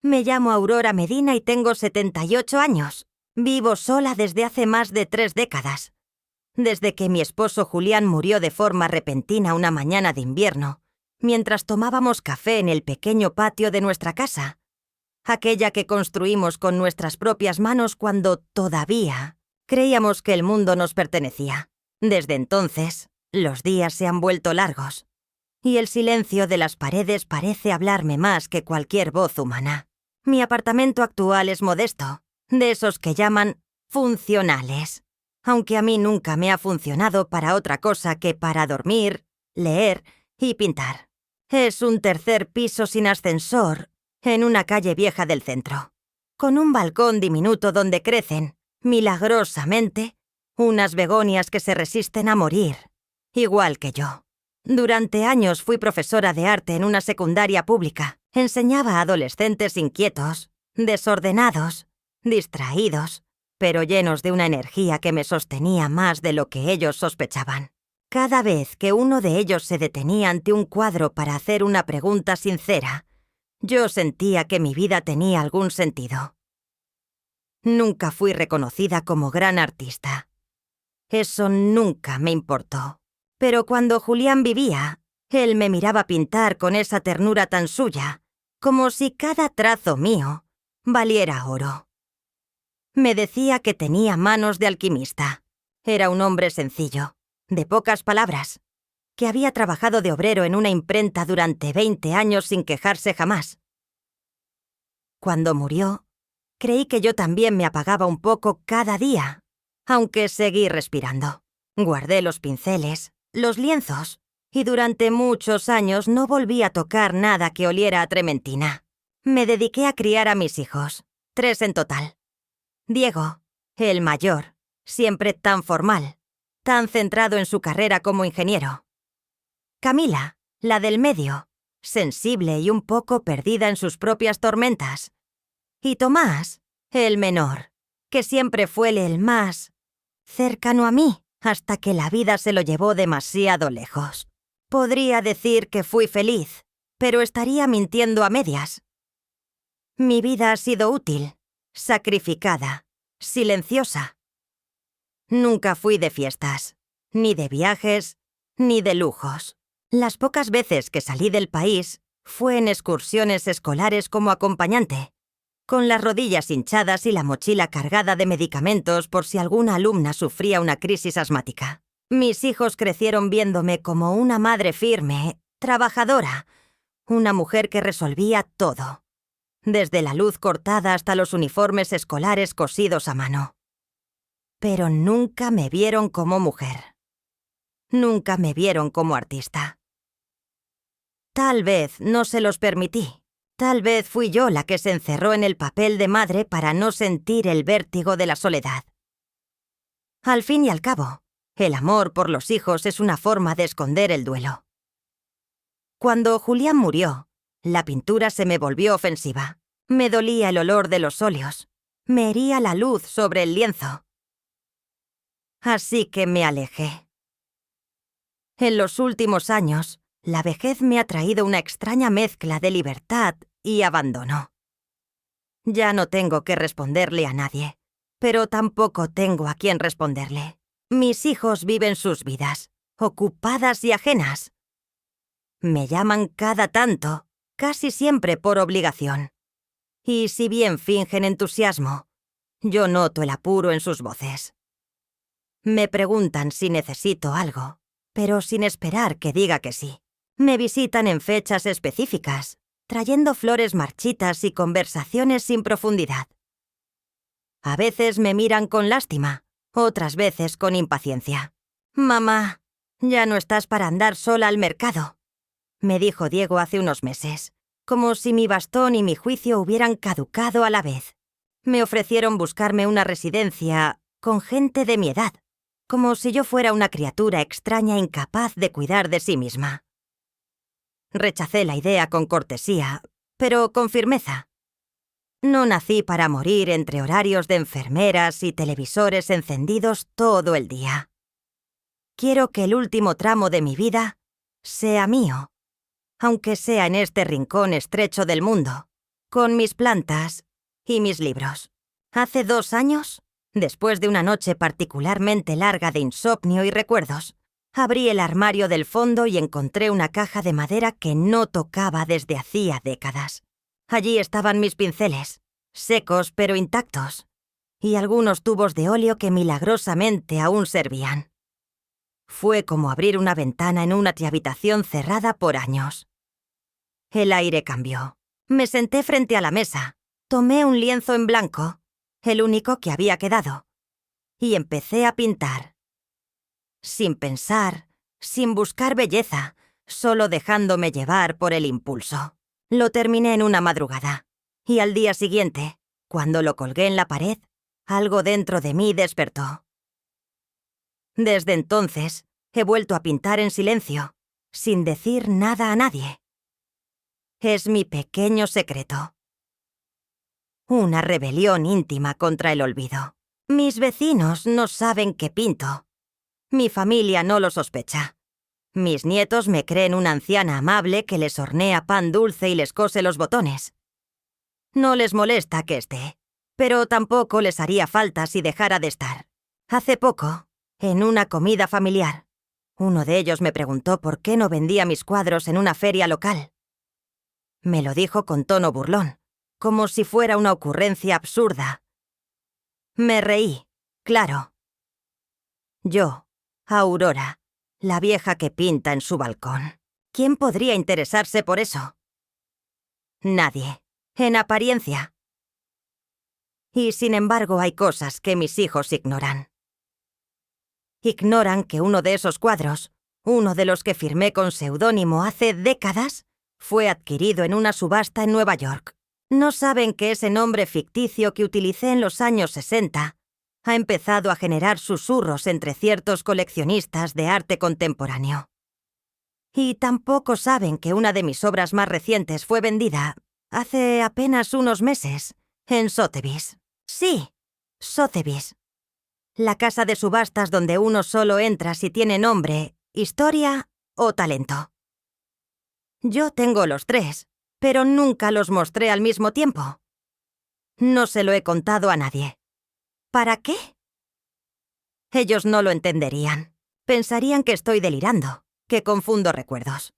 Me llamo Aurora Medina y tengo 78 años. Vivo sola desde hace más de 3 décadas. Desde que mi esposo Julián murió de forma repentina una mañana de invierno, mientras tomábamos café en el pequeño patio de nuestra casa, aquella que construimos con nuestras propias manos cuando todavía creíamos que el mundo nos pertenecía. Desde entonces, los días se han vuelto largos, y el silencio de las paredes parece hablarme más que cualquier voz humana. Mi apartamento actual es modesto, de esos que llaman funcionales, aunque a mí nunca me ha funcionado para otra cosa que para dormir, leer y pintar. Es un 3er piso sin ascensor, en una calle vieja del centro, con un balcón diminuto donde crecen, milagrosamente, unas begonias que se resisten a morir, igual que yo. Durante años fui profesora de arte en una secundaria pública. Enseñaba a adolescentes inquietos, desordenados, distraídos, pero llenos de una energía que me sostenía más de lo que ellos sospechaban. Cada vez que uno de ellos se detenía ante un cuadro para hacer una pregunta sincera, yo sentía que mi vida tenía algún sentido. Nunca fui reconocida como gran artista. Eso nunca me importó. Pero cuando Julián vivía, él me miraba pintar con esa ternura tan suya, como si cada trazo mío valiera oro. Me decía que tenía manos de alquimista. Era un hombre sencillo, de pocas palabras, que había trabajado de obrero en una imprenta durante 20 años sin quejarse jamás. Cuando murió, creí que yo también me apagaba un poco cada día, aunque seguí respirando. Guardé los pinceles, los lienzos, y durante muchos años no volví a tocar nada que oliera a trementina. Me dediqué a criar a mis hijos, 3 en total. Diego, el mayor, siempre tan formal, tan centrado en su carrera como ingeniero. Camila, la del medio, sensible y un poco perdida en sus propias tormentas. Y Tomás, el menor, que siempre fue el más cercano a mí, hasta que la vida se lo llevó demasiado lejos. Podría decir que fui feliz, pero estaría mintiendo a medias. Mi vida ha sido útil, sacrificada, silenciosa. Nunca fui de fiestas, ni de viajes, ni de lujos. Las pocas veces que salí del país fue en excursiones escolares como acompañante, con las rodillas hinchadas y la mochila cargada de medicamentos por si alguna alumna sufría una crisis asmática. Mis hijos crecieron viéndome como una madre firme, trabajadora, una mujer que resolvía todo, desde la luz cortada hasta los uniformes escolares cosidos a mano. Pero nunca me vieron como mujer. Nunca me vieron como artista. Tal vez no se los permití. Tal vez fui yo la que se encerró en el papel de madre para no sentir el vértigo de la soledad. Al fin y al cabo, el amor por los hijos es una forma de esconder el duelo. Cuando Julián murió, la pintura se me volvió ofensiva. Me dolía el olor de los óleos. Me hería la luz sobre el lienzo. Así que me alejé. En los últimos años, la vejez me ha traído una extraña mezcla de libertad y abandono. Ya no tengo que responderle a nadie, pero tampoco tengo a quién responderle. Mis hijos viven sus vidas, ocupadas y ajenas. Me llaman cada tanto, casi siempre por obligación. Y si bien fingen entusiasmo, yo noto el apuro en sus voces. Me preguntan si necesito algo, pero sin esperar que diga que sí. Me visitan en fechas específicas, trayendo flores marchitas y conversaciones sin profundidad. A veces me miran con lástima, otras veces con impaciencia. «Mamá, ya no estás para andar sola al mercado», me dijo Diego hace unos meses, como si mi bastón y mi juicio hubieran caducado a la vez. Me ofrecieron buscarme una residencia con gente de mi edad, como si yo fuera una criatura extraña incapaz de cuidar de sí misma. Rechacé la idea con cortesía, pero con firmeza. No nací para morir entre horarios de enfermeras y televisores encendidos todo el día. Quiero que el último tramo de mi vida sea mío, aunque sea en este rincón estrecho del mundo, con mis plantas y mis libros. Hace 2 años, después de una noche particularmente larga de insomnio y recuerdos, abrí el armario del fondo y encontré una caja de madera que no tocaba desde hacía décadas. Allí estaban mis pinceles, secos pero intactos, y algunos tubos de óleo que milagrosamente aún servían. Fue como abrir una ventana en una habitación cerrada por años. El aire cambió. Me senté frente a la mesa, tomé un lienzo en blanco, el único que había quedado, y empecé a pintar. Sin pensar, sin buscar belleza, solo dejándome llevar por el impulso. Lo terminé en una madrugada, y al día siguiente, cuando lo colgué en la pared, algo dentro de mí despertó. Desde entonces, he vuelto a pintar en silencio, sin decir nada a nadie. Es mi pequeño secreto. Una rebelión íntima contra el olvido. Mis vecinos no saben que pinto. Mi familia no lo sospecha. Mis nietos me creen una anciana amable que les hornea pan dulce y les cose los botones. No les molesta que esté, pero tampoco les haría falta si dejara de estar. Hace poco, en una comida familiar, uno de ellos me preguntó por qué no vendía mis cuadros en una feria local. Me lo dijo con tono burlón, como si fuera una ocurrencia absurda. Me reí, claro. Yo, Aurora, la vieja que pinta en su balcón. ¿Quién podría interesarse por eso? Nadie, en apariencia. Y sin embargo hay cosas que mis hijos ignoran. Ignoran que uno de esos cuadros, uno de los que firmé con seudónimo hace décadas, fue adquirido en una subasta en Nueva York. No saben que ese nombre ficticio que utilicé en los años 60 ha empezado a generar susurros entre ciertos coleccionistas de arte contemporáneo. Y tampoco saben que una de mis obras más recientes fue vendida, hace apenas unos meses, en Sotheby's. Sí, Sotheby's. La casa de subastas donde uno solo entra si tiene nombre, historia o talento. Yo tengo los 3, pero nunca los mostré al mismo tiempo. No se lo he contado a nadie. ¿Para qué? Ellos no lo entenderían. Pensarían que estoy delirando, que confundo recuerdos.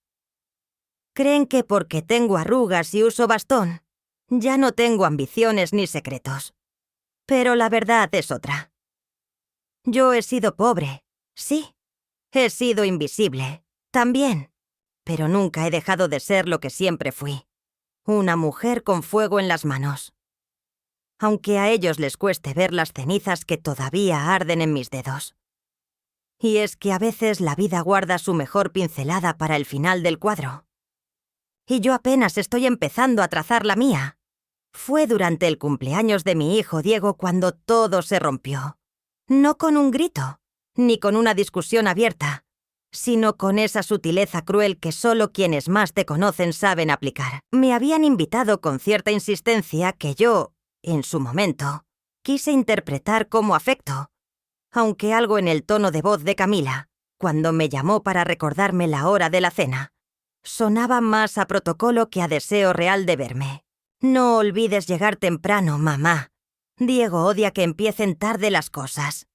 Creen que porque tengo arrugas y uso bastón, ya no tengo ambiciones ni secretos. Pero la verdad es otra. Yo he sido pobre, sí. He sido invisible, también. Pero nunca he dejado de ser lo que siempre fui. Una mujer con fuego en las manos. Aunque a ellos les cueste ver las cenizas que todavía arden en mis dedos. Y es que a veces la vida guarda su mejor pincelada para el final del cuadro. Y yo apenas estoy empezando a trazar la mía. Fue durante el cumpleaños de mi hijo Diego cuando todo se rompió. No con un grito, ni con una discusión abierta, sino con esa sutileza cruel que solo quienes más te conocen saben aplicar. Me habían invitado con cierta insistencia que yo, en su momento, quise interpretar como afecto, aunque algo en el tono de voz de Camila, cuando me llamó para recordarme la hora de la cena, sonaba más a protocolo que a deseo real de verme. No olvides llegar temprano, mamá. Diego odia que empiecen tarde las cosas.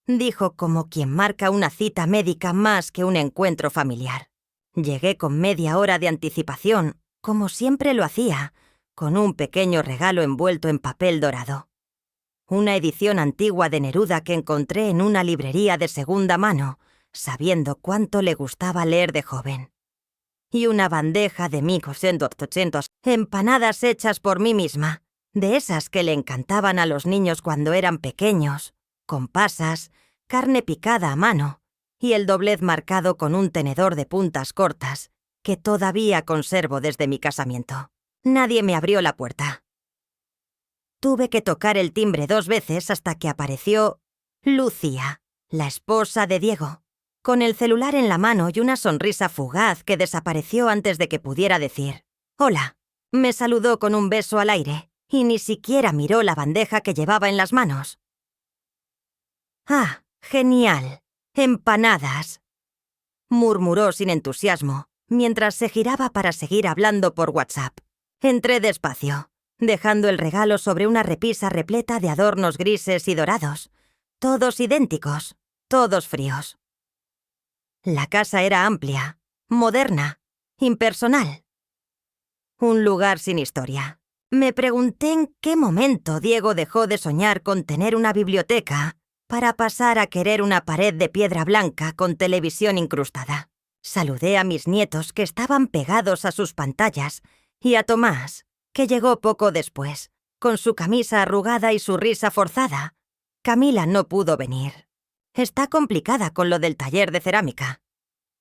Dijo como quien marca una cita médica más que un encuentro familiar. Llegué con media hora de anticipación, como siempre lo hacía, con un pequeño regalo envuelto en papel dorado. Una edición antigua de Neruda que encontré en una librería de segunda mano, sabiendo cuánto le gustaba leer de joven. Y una bandeja de 1800 empanadas hechas por mí misma, de esas que le encantaban a los niños cuando eran pequeños, con pasas, carne picada a mano y el doblez marcado con un tenedor de puntas cortas que todavía conservo desde mi casamiento. Nadie me abrió la puerta. Tuve que tocar el timbre 2 veces hasta que apareció Lucía, la esposa de Diego, con el celular en la mano y una sonrisa fugaz que desapareció antes de que pudiera decir «Hola». Me saludó con un beso al aire y ni siquiera miró la bandeja que llevaba en las manos. «Ah, genial. Empanadas», murmuró sin entusiasmo, mientras se giraba para seguir hablando por WhatsApp. Entré despacio, dejando el regalo sobre una repisa repleta de adornos grises y dorados, todos idénticos, todos fríos. La casa era amplia, moderna, impersonal. Un lugar sin historia. Me pregunté en qué momento Diego dejó de soñar con tener una biblioteca para pasar a querer una pared de piedra blanca con televisión incrustada. Saludé a mis nietos que estaban pegados a sus pantallas y a Tomás, que llegó poco después, con su camisa arrugada y su risa forzada. Camila no pudo venir. Está complicada con lo del taller de cerámica,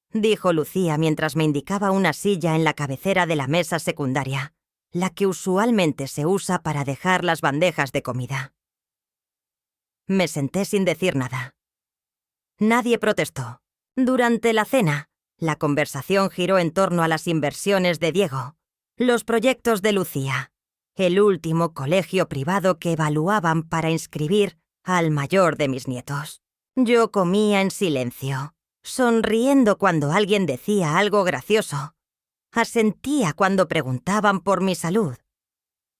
dijo Lucía mientras me indicaba una silla en la cabecera de la mesa secundaria, la que usualmente se usa para dejar las bandejas de comida. Me senté sin decir nada. Nadie protestó. Durante la cena, la conversación giró en torno a las inversiones de Diego, los proyectos de Lucía, el último colegio privado que evaluaban para inscribir al mayor de mis nietos. Yo comía en silencio, sonriendo cuando alguien decía algo gracioso. Asentía cuando preguntaban por mi salud,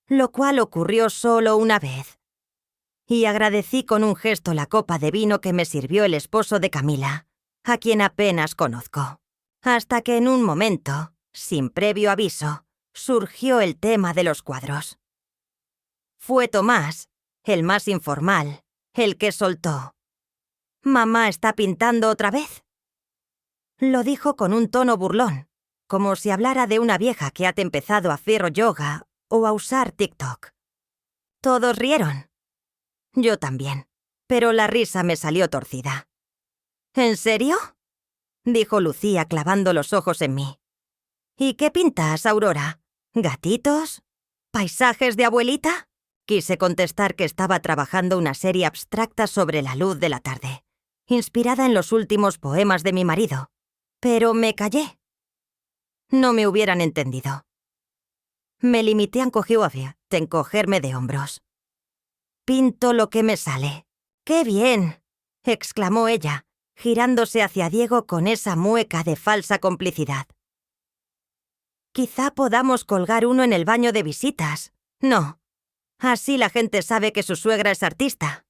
lo cual ocurrió solo una vez. Y agradecí con un gesto la copa de vino que me sirvió el esposo de Camila, a quien apenas conozco. Hasta que en un momento, sin previo aviso, surgió el tema de los cuadros. Fue Tomás, el más informal, el que soltó: «¿Mamá está pintando otra vez?». Lo dijo con un tono burlón, como si hablara de una vieja que ha empezado a hacer yoga o a usar TikTok. Todos rieron. Yo también, pero la risa me salió torcida. «¿En serio?», dijo Lucía clavando los ojos en mí. «¿Y qué pintas, Aurora? ¿Gatitos? ¿Paisajes de abuelita?». Quise contestar que estaba trabajando una serie abstracta sobre la luz de la tarde, inspirada en los últimos poemas de mi marido, pero me callé. No me hubieran entendido. Me limité a encogerme de hombros. «Pinto lo que me sale». «¡Qué bien!», exclamó ella, girándose hacia Diego con esa mueca de falsa complicidad. «Quizá podamos colgar uno en el baño de visitas». «No. Así la gente sabe que su suegra es artista».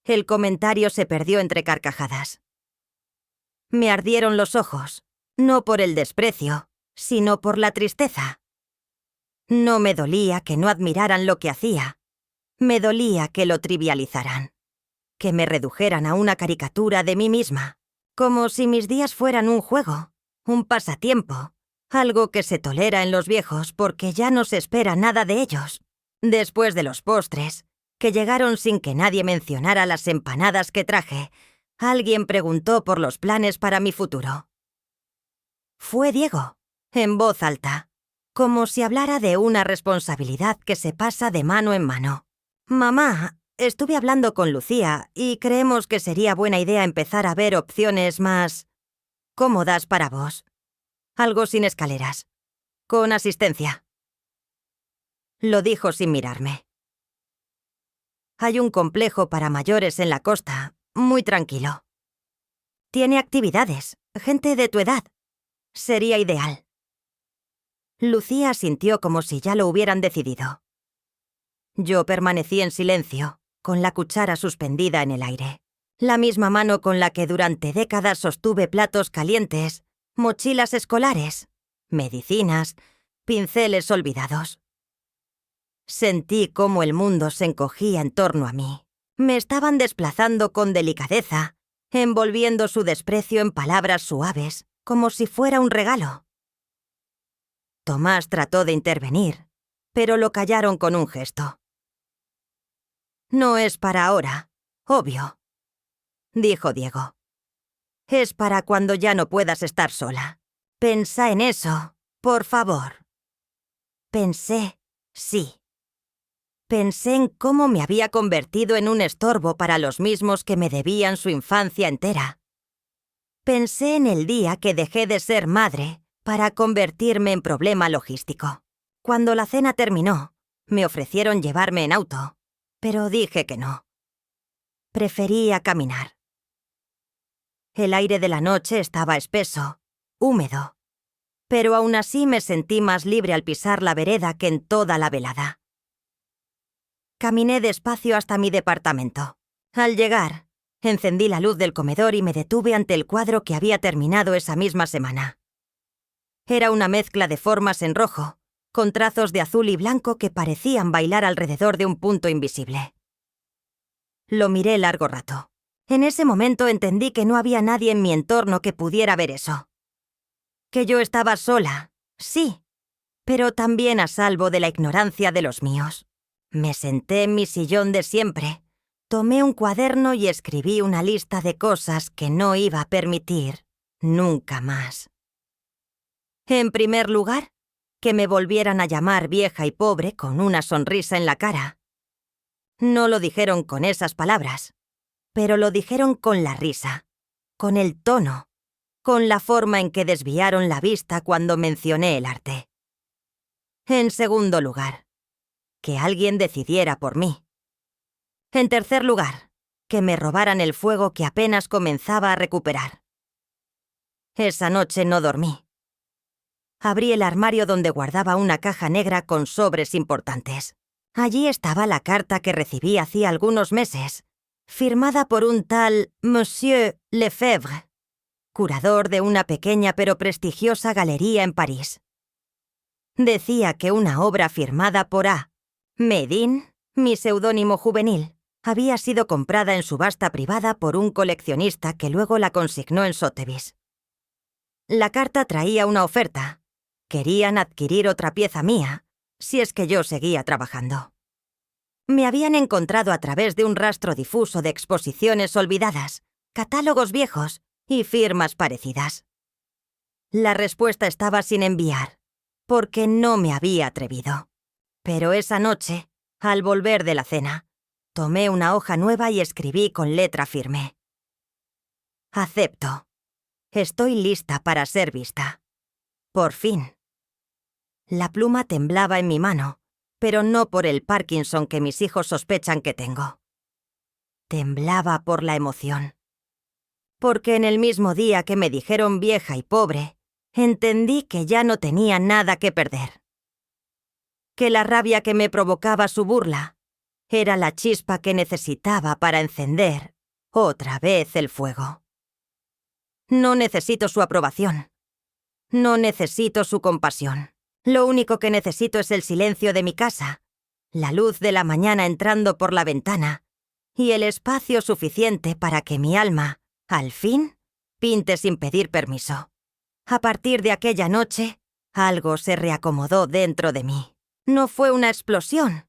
El comentario se perdió entre carcajadas. Me ardieron los ojos, no por el desprecio, sino por la tristeza. No me dolía que no admiraran lo que hacía. Me dolía que lo trivializaran, que me redujeran a una caricatura de mí misma, como si mis días fueran un juego, un pasatiempo, algo que se tolera en los viejos porque ya no se espera nada de ellos. Después de los postres, que llegaron sin que nadie mencionara las empanadas que traje, alguien preguntó por los planes para mi futuro. Fue Diego, en voz alta, como si hablara de una responsabilidad que se pasa de mano en mano. «Mamá, estuve hablando con Lucía y creemos que sería buena idea empezar a ver opciones más cómodas para vos. Algo sin escaleras, con asistencia». Lo dijo sin mirarme. Hay un complejo para mayores en la costa, muy tranquilo. Tiene actividades, gente de tu edad. Sería ideal. Lucía asintió como si ya lo hubieran decidido. Yo permanecí en silencio, con la cuchara suspendida en el aire. La misma mano con la que durante décadas sostuve platos calientes, mochilas escolares, medicinas, pinceles olvidados. Sentí cómo el mundo se encogía en torno a mí. Me estaban desplazando con delicadeza, envolviendo su desprecio en palabras suaves, como si fuera un regalo. Tomás trató de intervenir, pero lo callaron con un gesto. «No es para ahora, obvio», dijo Diego. «Es para cuando ya no puedas estar sola. Pensa en eso, por favor». Pensé, sí. Pensé en cómo me había convertido en un estorbo para los mismos que me debían su infancia entera. Pensé en el día que dejé de ser madre para convertirme en problema logístico. Cuando la cena terminó, me ofrecieron llevarme en auto, pero dije que no. Prefería caminar. El aire de la noche estaba espeso, húmedo, pero aún así me sentí más libre al pisar la vereda que en toda la velada. Caminé despacio hasta mi departamento. Al llegar, encendí la luz del comedor y me detuve ante el cuadro que había terminado esa misma semana. Era una mezcla de formas en rojo, con trazos de azul y blanco que parecían bailar alrededor de un punto invisible. Lo miré largo rato. En ese momento entendí que no había nadie en mi entorno que pudiera ver eso. Que yo estaba sola, sí, pero también a salvo de la ignorancia de los míos. Me senté en mi sillón de siempre, tomé un cuaderno y escribí una lista de cosas que no iba a permitir nunca más. En primer lugar, que me volvieran a llamar vieja y pobre con una sonrisa en la cara. No lo dijeron con esas palabras, pero lo dijeron con la risa, con el tono, con la forma en que desviaron la vista cuando mencioné el arte. En segundo lugar, que alguien decidiera por mí. En tercer lugar, que me robaran el fuego que apenas comenzaba a recuperar. Esa noche no dormí. Abrí el armario donde guardaba una caja negra con sobres importantes. Allí estaba la carta que recibí hacía algunos meses, firmada por un tal Monsieur Lefebvre, curador de una pequeña pero prestigiosa galería en París. Decía que una obra firmada por A. Medin, mi seudónimo juvenil, había sido comprada en subasta privada por un coleccionista que luego la consignó en Sotheby's. La carta traía una oferta. Querían adquirir otra pieza mía, si es que yo seguía trabajando. Me habían encontrado a través de un rastro difuso de exposiciones olvidadas, catálogos viejos y firmas parecidas. La respuesta estaba sin enviar, porque no me había atrevido. Pero esa noche, al volver de la cena, tomé una hoja nueva y escribí con letra firme. Acepto. Estoy lista para ser vista. Por fin. La pluma temblaba en mi mano, pero no por el Parkinson que mis hijos sospechan que tengo. Temblaba por la emoción. Porque en el mismo día que me dijeron vieja y pobre, entendí que ya no tenía nada que perder. Que la rabia que me provocaba su burla era la chispa que necesitaba para encender otra vez el fuego. No necesito su aprobación. No necesito su compasión. Lo único que necesito es el silencio de mi casa, la luz de la mañana entrando por la ventana y el espacio suficiente para que mi alma, al fin, pinte sin pedir permiso. A partir de aquella noche, algo se reacomodó dentro de mí. No fue una explosión,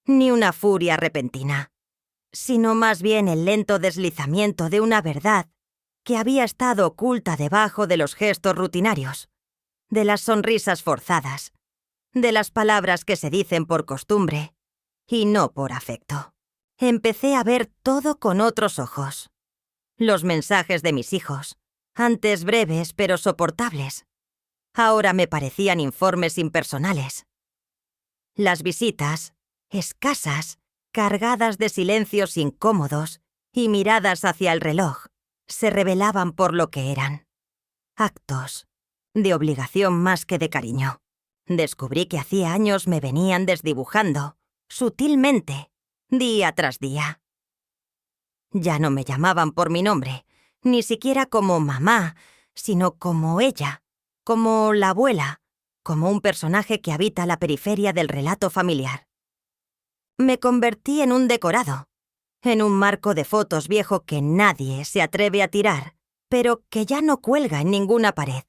ni una furia repentina, sino más bien el lento deslizamiento de una verdad que había estado oculta debajo de los gestos rutinarios, de las sonrisas forzadas, de las palabras que se dicen por costumbre y no por afecto. Empecé a ver todo con otros ojos. Los mensajes de mis hijos, antes breves pero soportables, ahora me parecían informes impersonales. Las visitas, escasas, cargadas de silencios incómodos y miradas hacia el reloj, se revelaban por lo que eran. Actos, de obligación más que de cariño. Descubrí que hacía años me venían desdibujando, sutilmente, día tras día. Ya no me llamaban por mi nombre, ni siquiera como mamá, sino como ella, como la abuela, como un personaje que habita la periferia del relato familiar. Me convertí en un decorado, en un marco de fotos viejo que nadie se atreve a tirar, pero que ya no cuelga en ninguna pared.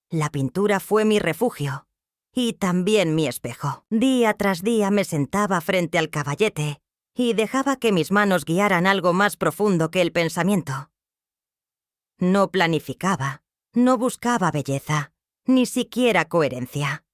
La pintura fue mi refugio, y también mi espejo. Día tras día me sentaba frente al caballete y dejaba que mis manos guiaran algo más profundo que el pensamiento. No planificaba, no buscaba belleza, ni siquiera coherencia.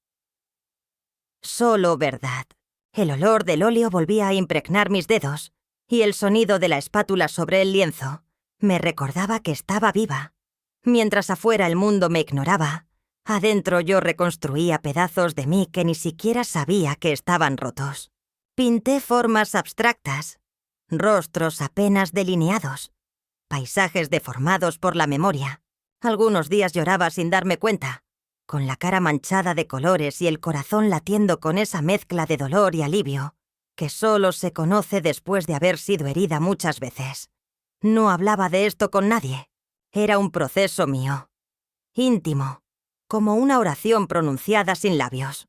Solo verdad. El olor del óleo volvía a impregnar mis dedos, y el sonido de la espátula sobre el lienzo me recordaba que estaba viva. Mientras afuera el mundo me ignoraba, adentro yo reconstruía pedazos de mí que ni siquiera sabía que estaban rotos. Pinté formas abstractas, rostros apenas delineados, paisajes deformados por la memoria, Algunos días lloraba sin darme cuenta, con la cara manchada de colores y el corazón latiendo con esa mezcla de dolor y alivio que solo se conoce después de haber sido herida muchas veces. No hablaba de esto con nadie. Era un proceso mío, íntimo, como una oración pronunciada sin labios.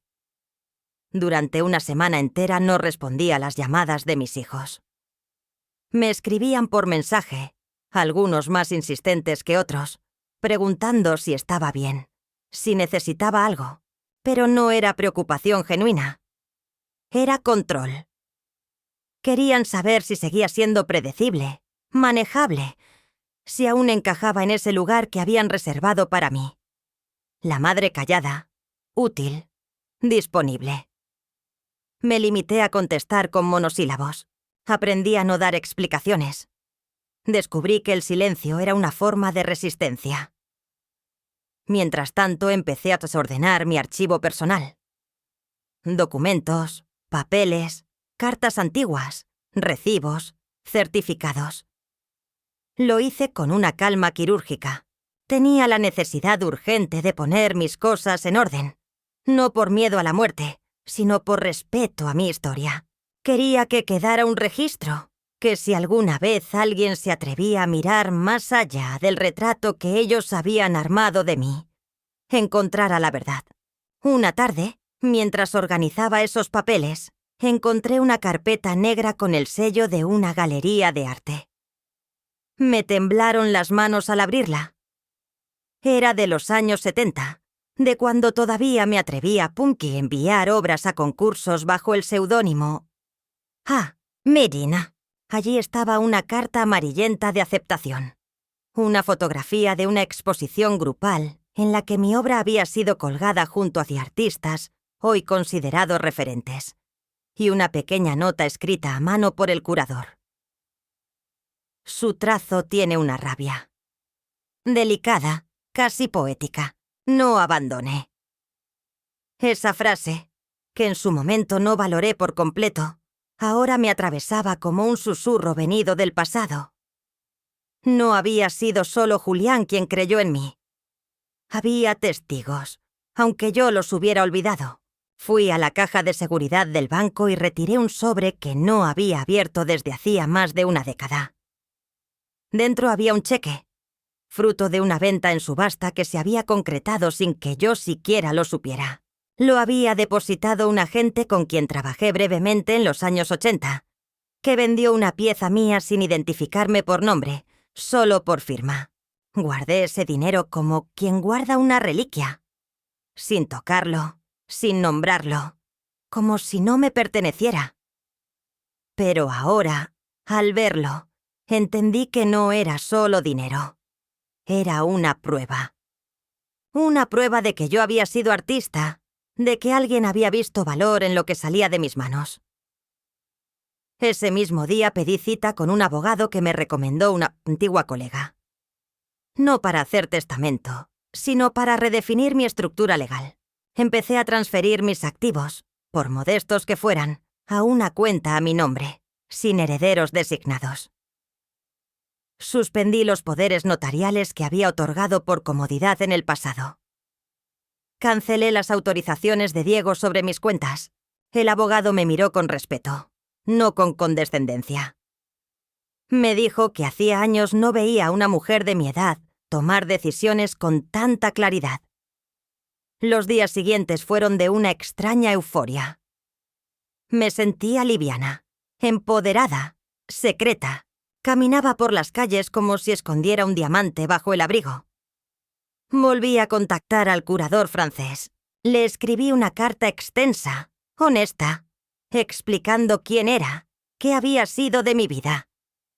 Durante una semana entera no respondí a las llamadas de mis hijos. Me escribían por mensaje, algunos más insistentes que otros, preguntando si estaba bien, si necesitaba algo, pero no era preocupación genuina. Era control. Querían saber si seguía siendo predecible, manejable, si aún encajaba en ese lugar que habían reservado para mí. La madre callada, útil, disponible. Me limité a contestar con monosílabos. Aprendí a no dar explicaciones. Descubrí que el silencio era una forma de resistencia. Mientras tanto, empecé a desordenar mi archivo personal. Documentos, papeles, cartas antiguas, recibos, certificados. Lo hice con una calma quirúrgica. Tenía la necesidad urgente de poner mis cosas en orden, no por miedo a la muerte, sino por respeto a mi historia. Quería que quedara un registro, que si alguna vez alguien se atrevía a mirar más allá del retrato que ellos habían armado de mí, encontrara la verdad. Una tarde, mientras organizaba esos papeles, encontré una carpeta negra con el sello de una galería de arte. Me temblaron las manos al abrirla. Era de los años 70, de cuando todavía me atrevía a enviar obras a concursos bajo el seudónimo Medina. Allí estaba una carta amarillenta de aceptación. Una fotografía de una exposición grupal en la que mi obra había sido colgada junto a artistas hoy considerados referentes. Y una pequeña nota escrita a mano por el curador. Su trazo tiene una rabia. Delicada, casi poética. No abandone. Esa frase, que en su momento no valoré por completo, ahora me atravesaba como un susurro venido del pasado. No había sido solo Julián quien creyó en mí. Había testigos, aunque yo los hubiera olvidado. Fui a la caja de seguridad del banco y retiré un sobre que no había abierto desde hacía más de una década. Dentro había un cheque, fruto de una venta en subasta que se había concretado sin que yo siquiera lo supiera. Lo había depositado un agente con quien trabajé brevemente en los años 80, que vendió una pieza mía sin identificarme por nombre, solo por firma. Guardé ese dinero como quien guarda una reliquia, sin tocarlo, sin nombrarlo, como si no me perteneciera. Pero ahora, al verlo, entendí que no era solo dinero. Era una prueba. Una prueba de que yo había sido artista, de que alguien había visto valor en lo que salía de mis manos. Ese mismo día pedí cita con un abogado que me recomendó una antigua colega. No para hacer testamento, sino para redefinir mi estructura legal. Empecé a transferir mis activos, por modestos que fueran, a una cuenta a mi nombre, sin herederos designados. Suspendí los poderes notariales que había otorgado por comodidad en el pasado. Cancelé las autorizaciones de Diego sobre mis cuentas. El abogado me miró con respeto, no con condescendencia. Me dijo que hacía años no veía a una mujer de mi edad tomar decisiones con tanta claridad. Los días siguientes fueron de una extraña euforia. Me sentía liviana, empoderada, secreta. Caminaba por las calles como si escondiera un diamante bajo el abrigo. Volví a contactar al curador francés. Le escribí una carta extensa, honesta, explicando quién era, qué había sido de mi vida,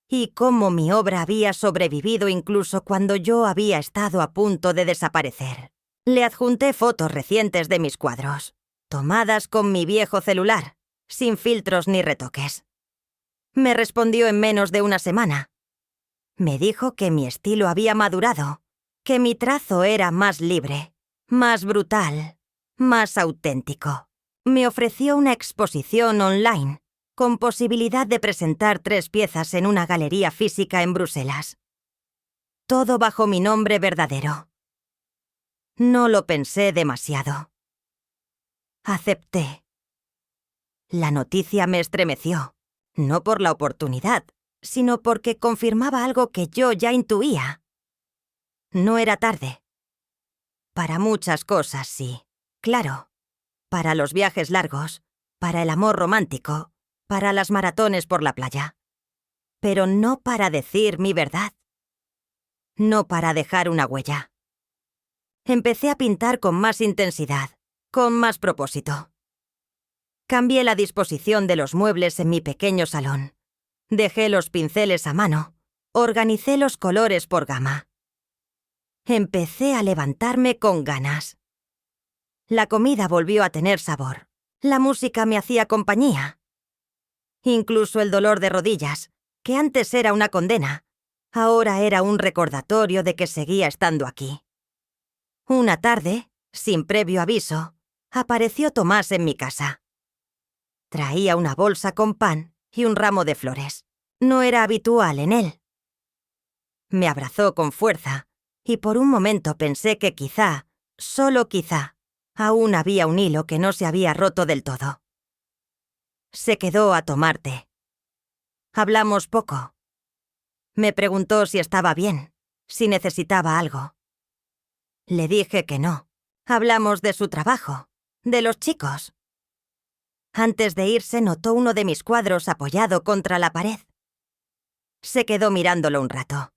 y cómo mi obra había sobrevivido incluso cuando yo había estado a punto de desaparecer. Le adjunté fotos recientes de mis cuadros, tomadas con mi viejo celular, sin filtros ni retoques. Me respondió en menos de una semana. Me dijo que mi estilo había madurado, que mi trazo era más libre, más brutal, más auténtico. Me ofreció una exposición online, con posibilidad de presentar 3 piezas en una galería física en Bruselas. todo bajo mi nombre verdadero. No lo pensé demasiado. Acepté. La noticia me estremeció, no por la oportunidad, sino porque confirmaba algo que yo ya intuía. No era tarde. Para muchas cosas, sí, claro. Para los viajes largos, para el amor romántico, para las maratones por la playa. Pero no para decir mi verdad. No para dejar una huella. Empecé a pintar con más intensidad, con más propósito. Cambié la disposición de los muebles en mi pequeño salón. Dejé los pinceles a mano. Organicé los colores por gama. Empecé a levantarme con ganas. La comida volvió a tener sabor. La música me hacía compañía. Incluso el dolor de rodillas, que antes era una condena, ahora era un recordatorio de que seguía estando aquí. Una tarde, sin previo aviso, apareció Tomás en mi casa. Traía una bolsa con pan y un ramo de flores. No era habitual en él. Me abrazó con fuerza, y por un momento pensé que quizá, solo quizá, aún había un hilo que no se había roto del todo. Se quedó a tomar té. Hablamos poco. Me preguntó si estaba bien, si necesitaba algo. Le dije que no. Hablamos de su trabajo, de los chicos. Antes de irse notó uno de mis cuadros apoyado contra la pared. Se quedó mirándolo un rato.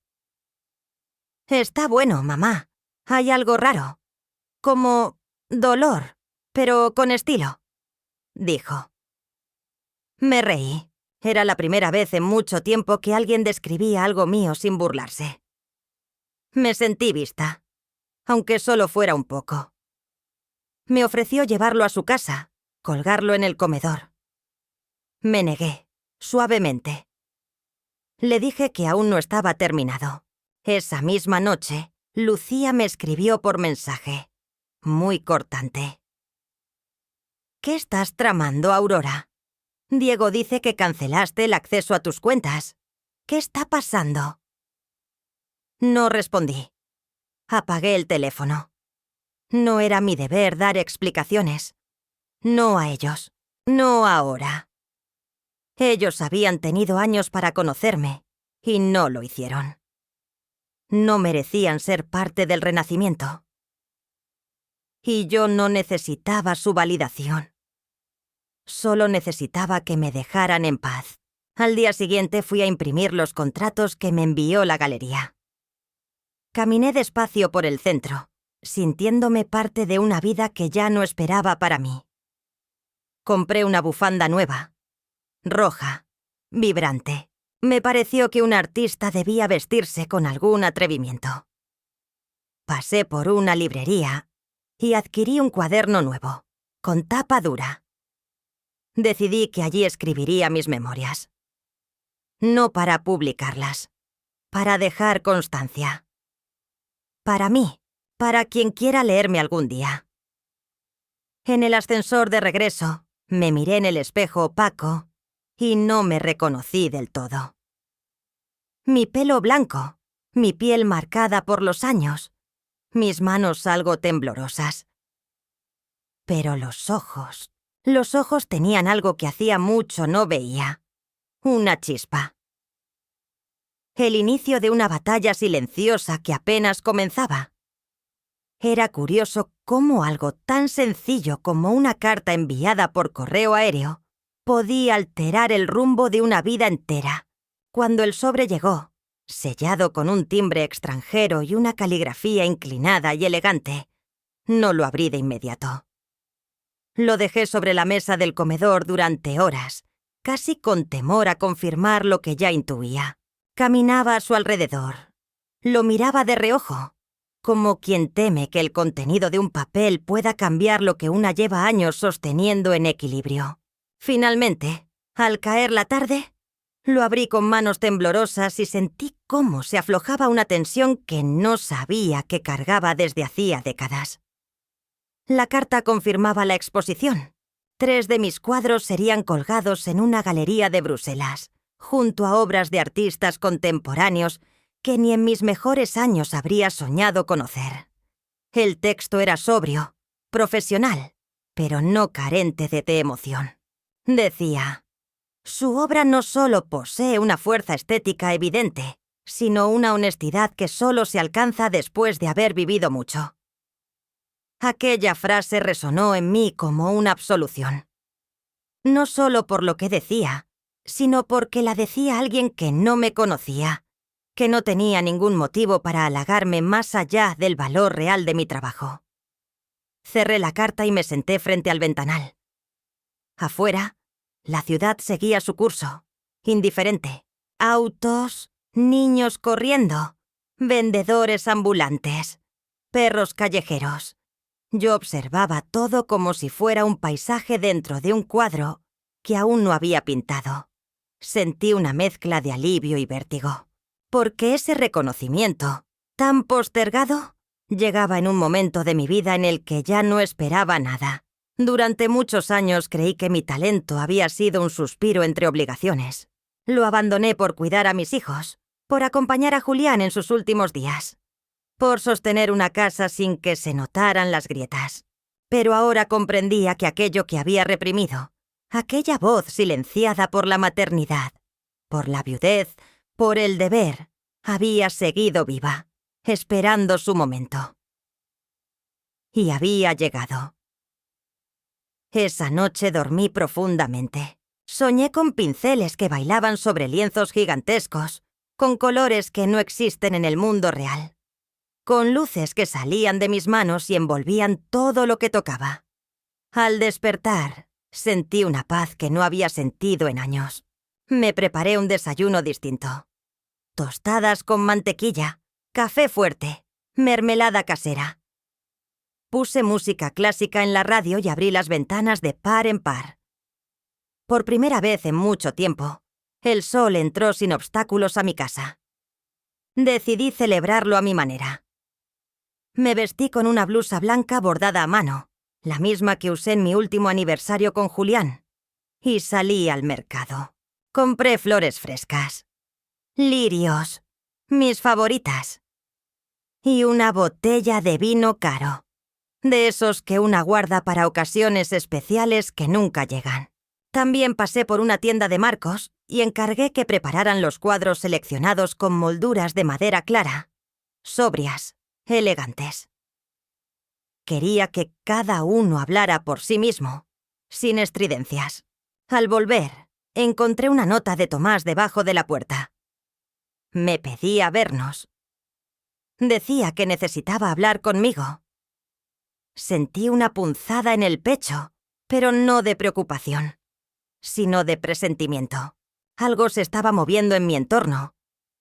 Está bueno, mamá. Hay algo raro. Como dolor, pero con estilo, dijo. Me reí. Era la primera vez en mucho tiempo que alguien describía algo mío sin burlarse. Me sentí vista, aunque solo fuera un poco. Me ofreció llevarlo a su casa, colgarlo en el comedor. Me negué, suavemente. Le dije que aún no estaba terminado. Esa misma noche, Lucía me escribió por mensaje, muy cortante. ¿Qué estás tramando, Aurora? Diego dice que cancelaste el acceso a tus cuentas. ¿Qué está pasando? No respondí. Apagué el teléfono. No era mi deber dar explicaciones. No a ellos. No ahora. Ellos habían tenido años para conocerme, y no lo hicieron. No merecían ser parte del renacimiento. Y yo no necesitaba su validación. Solo necesitaba que me dejaran en paz. Al día siguiente fui a imprimir los contratos que me envió la galería. Caminé despacio por el centro, sintiéndome parte de una vida que ya no esperaba para mí. Compré una bufanda nueva, roja, vibrante. Me pareció que un artista debía vestirse con algún atrevimiento. Pasé por una librería y adquirí un cuaderno nuevo, con tapa dura. Decidí que allí escribiría mis memorias. No para publicarlas, para dejar constancia. Para mí, para quien quiera leerme algún día. En el ascensor de regreso, me miré en el espejo opaco y no me reconocí del todo. Mi pelo blanco, mi piel marcada por los años, mis manos algo temblorosas. Pero los ojos tenían algo que hacía mucho no veía. Una chispa. El inicio de una batalla silenciosa que apenas comenzaba. Era curioso cómo algo tan sencillo como una carta enviada por correo aéreo podía alterar el rumbo de una vida entera. Cuando el sobre llegó, sellado con un timbre extranjero y una caligrafía inclinada y elegante, no lo abrí de inmediato. Lo dejé sobre la mesa del comedor durante horas, casi con temor a confirmar lo que ya intuía. Caminaba a su alrededor. Lo miraba de reojo, como quien teme que el contenido de un papel pueda cambiar lo que una lleva años sosteniendo en equilibrio. Finalmente, al caer la tarde, lo abrí con manos temblorosas y sentí cómo se aflojaba una tensión que no sabía que cargaba desde hacía décadas. La carta confirmaba la exposición. 3 de mis cuadros serían colgados en una galería de Bruselas, junto a obras de artistas contemporáneos que ni en mis mejores años habría soñado conocer. El texto era sobrio, profesional, pero no carente de emoción. Decía: su obra no solo posee una fuerza estética evidente, sino una honestidad que solo se alcanza después de haber vivido mucho. Aquella frase resonó en mí como una absolución. No solo por lo que decía, sino porque la decía alguien que no me conocía, que no tenía ningún motivo para halagarme más allá del valor real de mi trabajo. Cerré la carta y me senté frente al ventanal. Afuera, la ciudad seguía su curso, indiferente. Autos, niños corriendo, vendedores ambulantes, perros callejeros. Yo observaba todo como si fuera un paisaje dentro de un cuadro que aún no había pintado. Sentí una mezcla de alivio y vértigo, porque ese reconocimiento, tan postergado, llegaba en un momento de mi vida en el que ya no esperaba nada. Durante muchos años creí que mi talento había sido un suspiro entre obligaciones. Lo abandoné por cuidar a mis hijos, por acompañar a Julián en sus últimos días, por sostener una casa sin que se notaran las grietas. Pero ahora comprendía que aquello que había reprimido, aquella voz silenciada por la maternidad, por la viudez, por el deber, había seguido viva, esperando su momento. Y había llegado. Esa noche dormí profundamente. Soñé con pinceles que bailaban sobre lienzos gigantescos, con colores que no existen en el mundo real, con luces que salían de mis manos y envolvían todo lo que tocaba. Al despertar, sentí una paz que no había sentido en años. Me preparé un desayuno distinto. Tostadas con mantequilla, café fuerte, mermelada casera. Puse música clásica en la radio y abrí las ventanas de par en par. Por primera vez en mucho tiempo, el sol entró sin obstáculos a mi casa. Decidí celebrarlo a mi manera. Me vestí con una blusa blanca bordada a mano, la misma que usé en mi último aniversario con Julián, y salí al mercado. Compré flores frescas, lirios, mis favoritas, y una botella de vino caro, de esos que una guarda para ocasiones especiales que nunca llegan. También pasé por una tienda de marcos y encargué que prepararan los cuadros seleccionados con molduras de madera clara, sobrias, elegantes. Quería que cada uno hablara por sí mismo, sin estridencias. Al volver, encontré una nota de Tomás debajo de la puerta. Me pedía vernos. Decía que necesitaba hablar conmigo. Sentí una punzada en el pecho, pero no de preocupación, sino de presentimiento. Algo se estaba moviendo en mi entorno,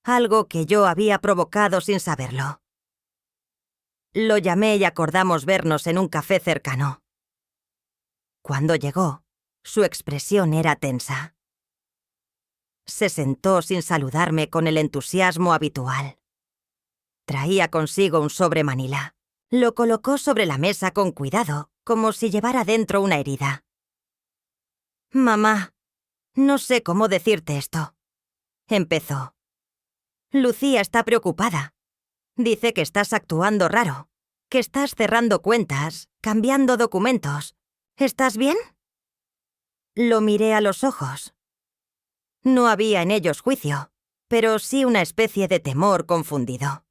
algo que yo había provocado sin saberlo. Lo llamé y acordamos vernos en un café cercano. Cuando llegó, su expresión era tensa. Se sentó sin saludarme con el entusiasmo habitual. Traía consigo un sobre manila. Lo colocó sobre la mesa con cuidado, como si llevara dentro una herida. «Mamá, no sé cómo decirte esto», empezó. «Lucía está preocupada. Dice que estás actuando raro, que estás cerrando cuentas, cambiando documentos. ¿Estás bien?» Lo miré a los ojos. No había en ellos juicio, pero sí una especie de temor confundido.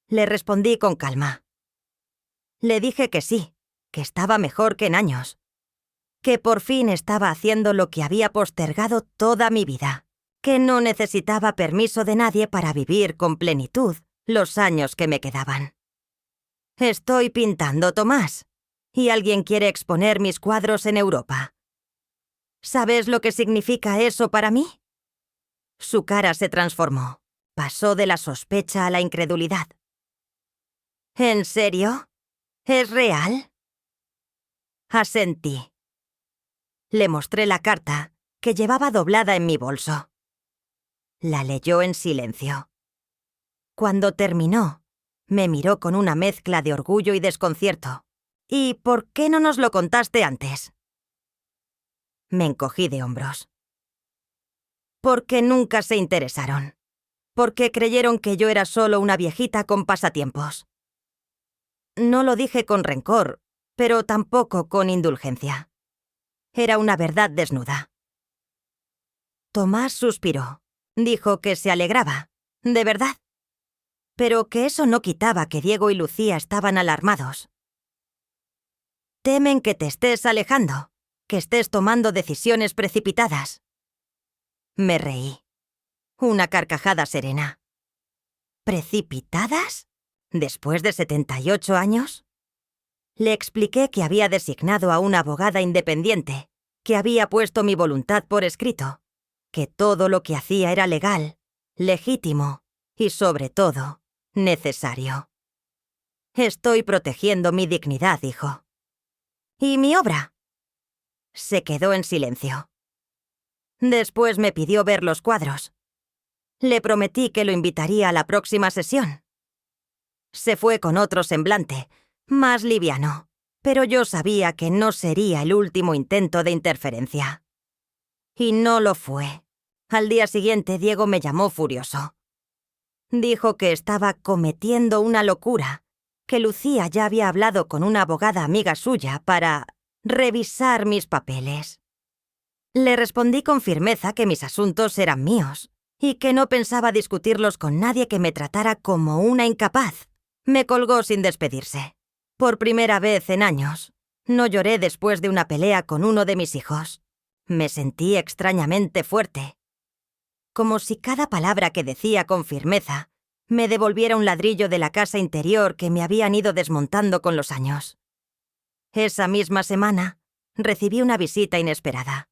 Le respondí con calma. Le dije que sí, que estaba mejor que en años, que por fin estaba haciendo lo que había postergado toda mi vida, que no necesitaba permiso de nadie para vivir con plenitud los años que me quedaban. «Estoy pintando, Tomás, y alguien quiere exponer mis cuadros en Europa. ¿Sabes lo que significa eso para mí?» Su cara se transformó. Pasó de la sospecha a la incredulidad. «¿En serio? ¿Es real?» Asentí. Le mostré la carta, que llevaba doblada en mi bolso. La leyó en silencio. Cuando terminó, me miró con una mezcla de orgullo y desconcierto. «¿Y por qué no nos lo contaste antes?» Me encogí de hombros. «Porque nunca se interesaron. porque creyeron que yo era solo una viejita con pasatiempos. No lo dije con rencor, pero tampoco con indulgencia. Era una verdad desnuda. Tomás suspiró. Dijo que se alegraba, de verdad. Pero que eso no quitaba que Diego y Lucía estaban alarmados. Temen que te estés alejando, que estés tomando decisiones precipitadas. Me reí. Una carcajada serena. ¿Precipitadas? ¿Después de 78 años? Le expliqué que había designado a una abogada independiente, que había puesto mi voluntad por escrito, que todo lo que hacía era legal, legítimo y, sobre todo, necesario. Estoy protegiendo mi dignidad, dijo. ¿Y mi obra? Se quedó en silencio. Después me pidió ver los cuadros. Le prometí que lo invitaría a la próxima sesión. Se fue con otro semblante, más liviano, pero yo sabía que no sería el último intento de interferencia. Y no lo fue. Al día siguiente, Diego me llamó furioso. Dijo que estaba cometiendo una locura, que Lucía ya había hablado con una abogada amiga suya para revisar mis papeles. Le respondí con firmeza que mis asuntos eran míos y que no pensaba discutirlos con nadie que me tratara como una incapaz. Me colgó sin despedirse. Por primera vez en años, no lloré después de una pelea con uno de mis hijos. Me sentí extrañamente fuerte. Como si cada palabra que decía con firmeza me devolviera un ladrillo de la casa interior que me habían ido desmontando con los años. Esa misma semana, recibí una visita inesperada.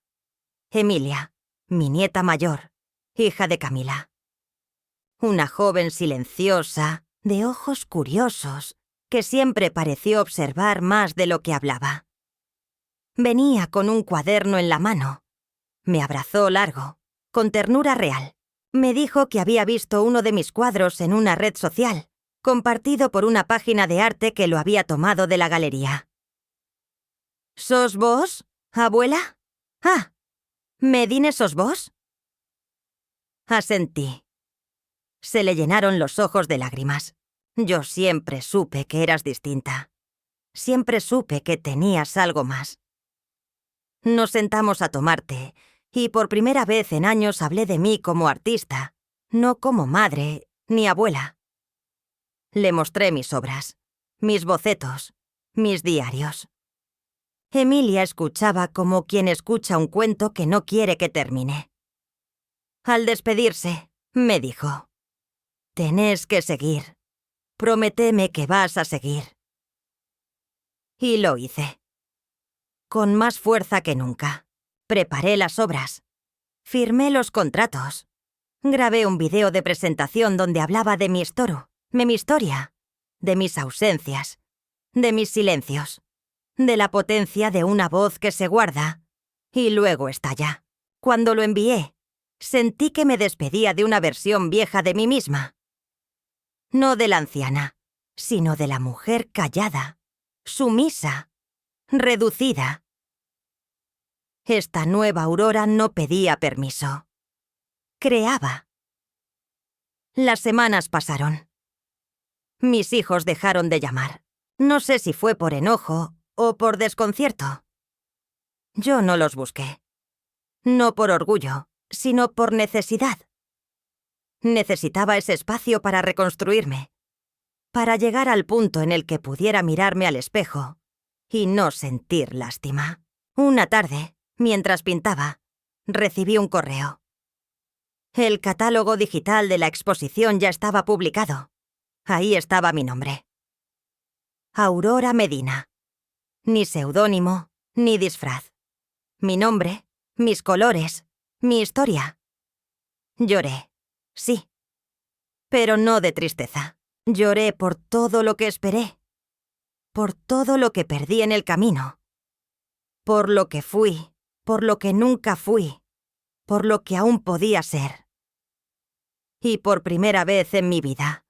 Emilia, mi nieta mayor, hija de Camila. Una joven silenciosa, de ojos curiosos, que siempre pareció observar más de lo que hablaba. Venía con un cuaderno en la mano. Me abrazó largo, con ternura real. Me dijo que había visto uno de mis cuadros en una red social, compartido por una página de arte que lo había tomado de la galería. ¿Sos vos, abuela? Ah, ¿Medine sos vos? Asentí. Se le llenaron los ojos de lágrimas. Yo siempre supe que eras distinta. Siempre supe que tenías algo más. Nos sentamos a tomar té, y por primera vez en años hablé de mí como artista, no como madre ni abuela. Le mostré mis obras, mis bocetos, mis diarios. Emilia escuchaba como quien escucha un cuento que no quiere que termine. Al despedirse, me dijo: «Tenés que seguir. Prométeme que vas a seguir». Y lo hice. Con más fuerza que nunca. Preparé las obras. Firmé los contratos. Grabé un video de presentación donde hablaba de mi historia, de mis ausencias, de mis silencios, de la potencia de una voz que se guarda y luego estalla. Cuando lo envié, sentí que me despedía de una versión vieja de mí misma. No de la anciana, sino de la mujer callada, sumisa, reducida. Esta nueva Aurora no pedía permiso. Creaba. Las semanas pasaron. Mis hijos dejaron de llamar. No sé si fue por enojo o por desconcierto. Yo no los busqué. No por orgullo, sino por necesidad. Necesitaba ese espacio para reconstruirme, para llegar al punto en el que pudiera mirarme al espejo y no sentir lástima. Una tarde, mientras pintaba, recibí un correo. El catálogo digital de la exposición ya estaba publicado. Ahí estaba mi nombre. Aurora Medina. Ni seudónimo, ni disfraz. Mi nombre, mis colores, mi historia. Lloré, sí. Pero no de tristeza. Lloré por todo lo que esperé. Por todo lo que perdí en el camino. Por lo que fui, por lo que nunca fui, por lo que aún podía ser. Y por primera vez en mi vida,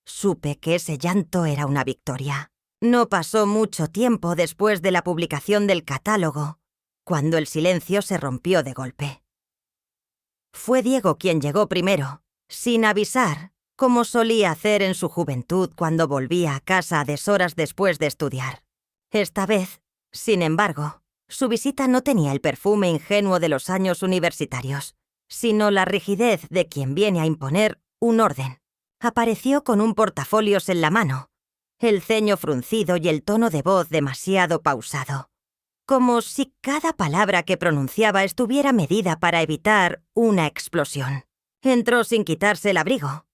supe que ese llanto era una victoria. No pasó mucho tiempo después de la publicación del catálogo, cuando el silencio se rompió de golpe. Fue Diego quien llegó primero, sin avisar, como solía hacer en su juventud cuando volvía a casa a deshoras después de estudiar. Esta vez, sin embargo, su visita no tenía el perfume ingenuo de los años universitarios, sino la rigidez de quien viene a imponer un orden. Apareció con un portafolios en la mano, el ceño fruncido y el tono de voz demasiado pausado, como si cada palabra que pronunciaba estuviera medida para evitar una explosión. Entró sin quitarse el abrigo.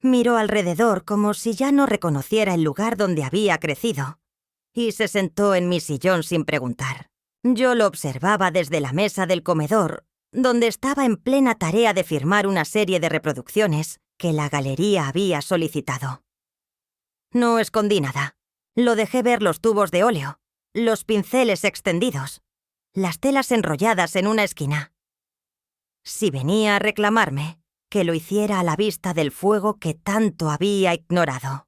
Miró alrededor como si ya no reconociera el lugar donde había crecido, y se sentó en mi sillón sin preguntar. Yo lo observaba desde la mesa del comedor, donde estaba en plena tarea de firmar una serie de reproducciones que la galería había solicitado. No escondí nada. Lo dejé ver los tubos de óleo, los pinceles extendidos, las telas enrolladas en una esquina. Si venía a reclamarme, que lo hiciera a la vista del fuego que tanto había ignorado.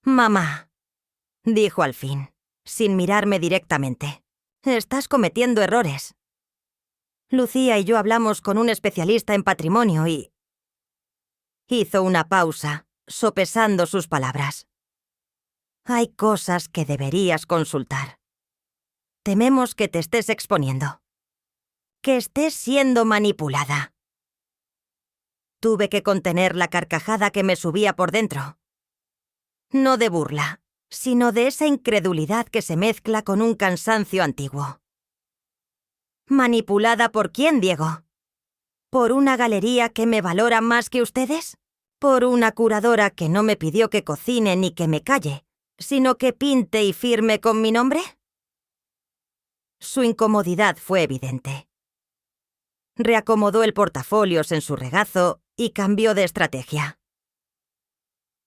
«Mamá», dijo al fin, sin mirarme directamente, «estás cometiendo errores. Lucía y yo hablamos con un especialista en patrimonio y...» Hizo una pausa, sopesando sus palabras. «Hay cosas que deberías consultar. Tememos que te estés exponiendo. Que estés siendo manipulada». Tuve que contener la carcajada que me subía por dentro. No de burla, sino de esa incredulidad que se mezcla con un cansancio antiguo. ¿Manipulada por quién, Diego? ¿Por una galería que me valora más que ustedes? ¿Por una curadora que no me pidió que cocine ni que me calle, sino que pinte y firme con mi nombre? Su incomodidad fue evidente. Reacomodó el portafolios en su regazo y cambió de estrategia.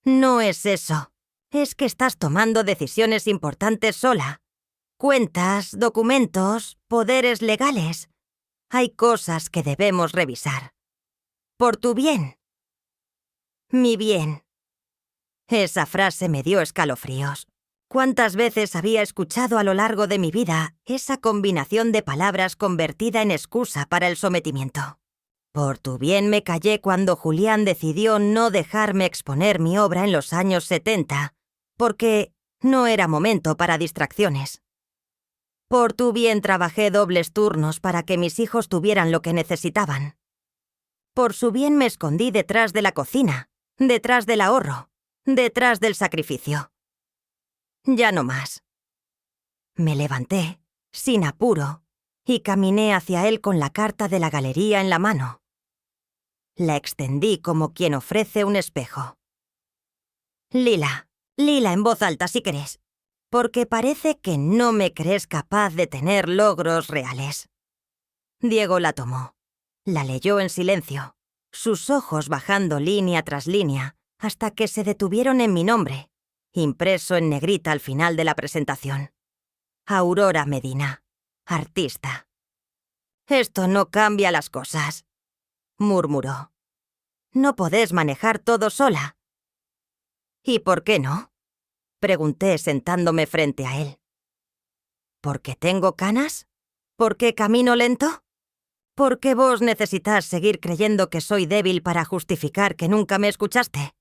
«No es eso. Es que estás tomando decisiones importantes sola. Cuentas, documentos, poderes legales. Hay cosas que debemos revisar. Por tu bien». «Mi bien». Esa frase me dio escalofríos. ¿Cuántas veces había escuchado a lo largo de mi vida esa combinación de palabras convertida en excusa para el sometimiento? Por tu bien me callé cuando Julián decidió no dejarme exponer mi obra en los años 70, porque no era momento para distracciones. Por tu bien trabajé dobles turnos para que mis hijos tuvieran lo que necesitaban. Por su bien me escondí detrás de la cocina, detrás del ahorro, detrás del sacrificio. Ya no más. Me levanté, sin apuro, y caminé hacia él con la carta de la galería en la mano. La extendí como quien ofrece un espejo. «Lila, Lila en voz alta si querés, porque parece que no me crees capaz de tener logros reales». Diego la tomó. La leyó en silencio, sus ojos bajando línea tras línea, hasta que se detuvieron en mi nombre, impreso en negrita al final de la presentación. Aurora Medina, artista. «Esto no cambia las cosas», murmuró. «No podés manejar todo sola». «¿Y por qué no?», pregunté sentándome frente a él. ¿Por qué tengo canas? ¿Por qué camino lento? ¿Por qué vos necesitas seguir creyendo que soy débil para justificar que nunca me escuchaste?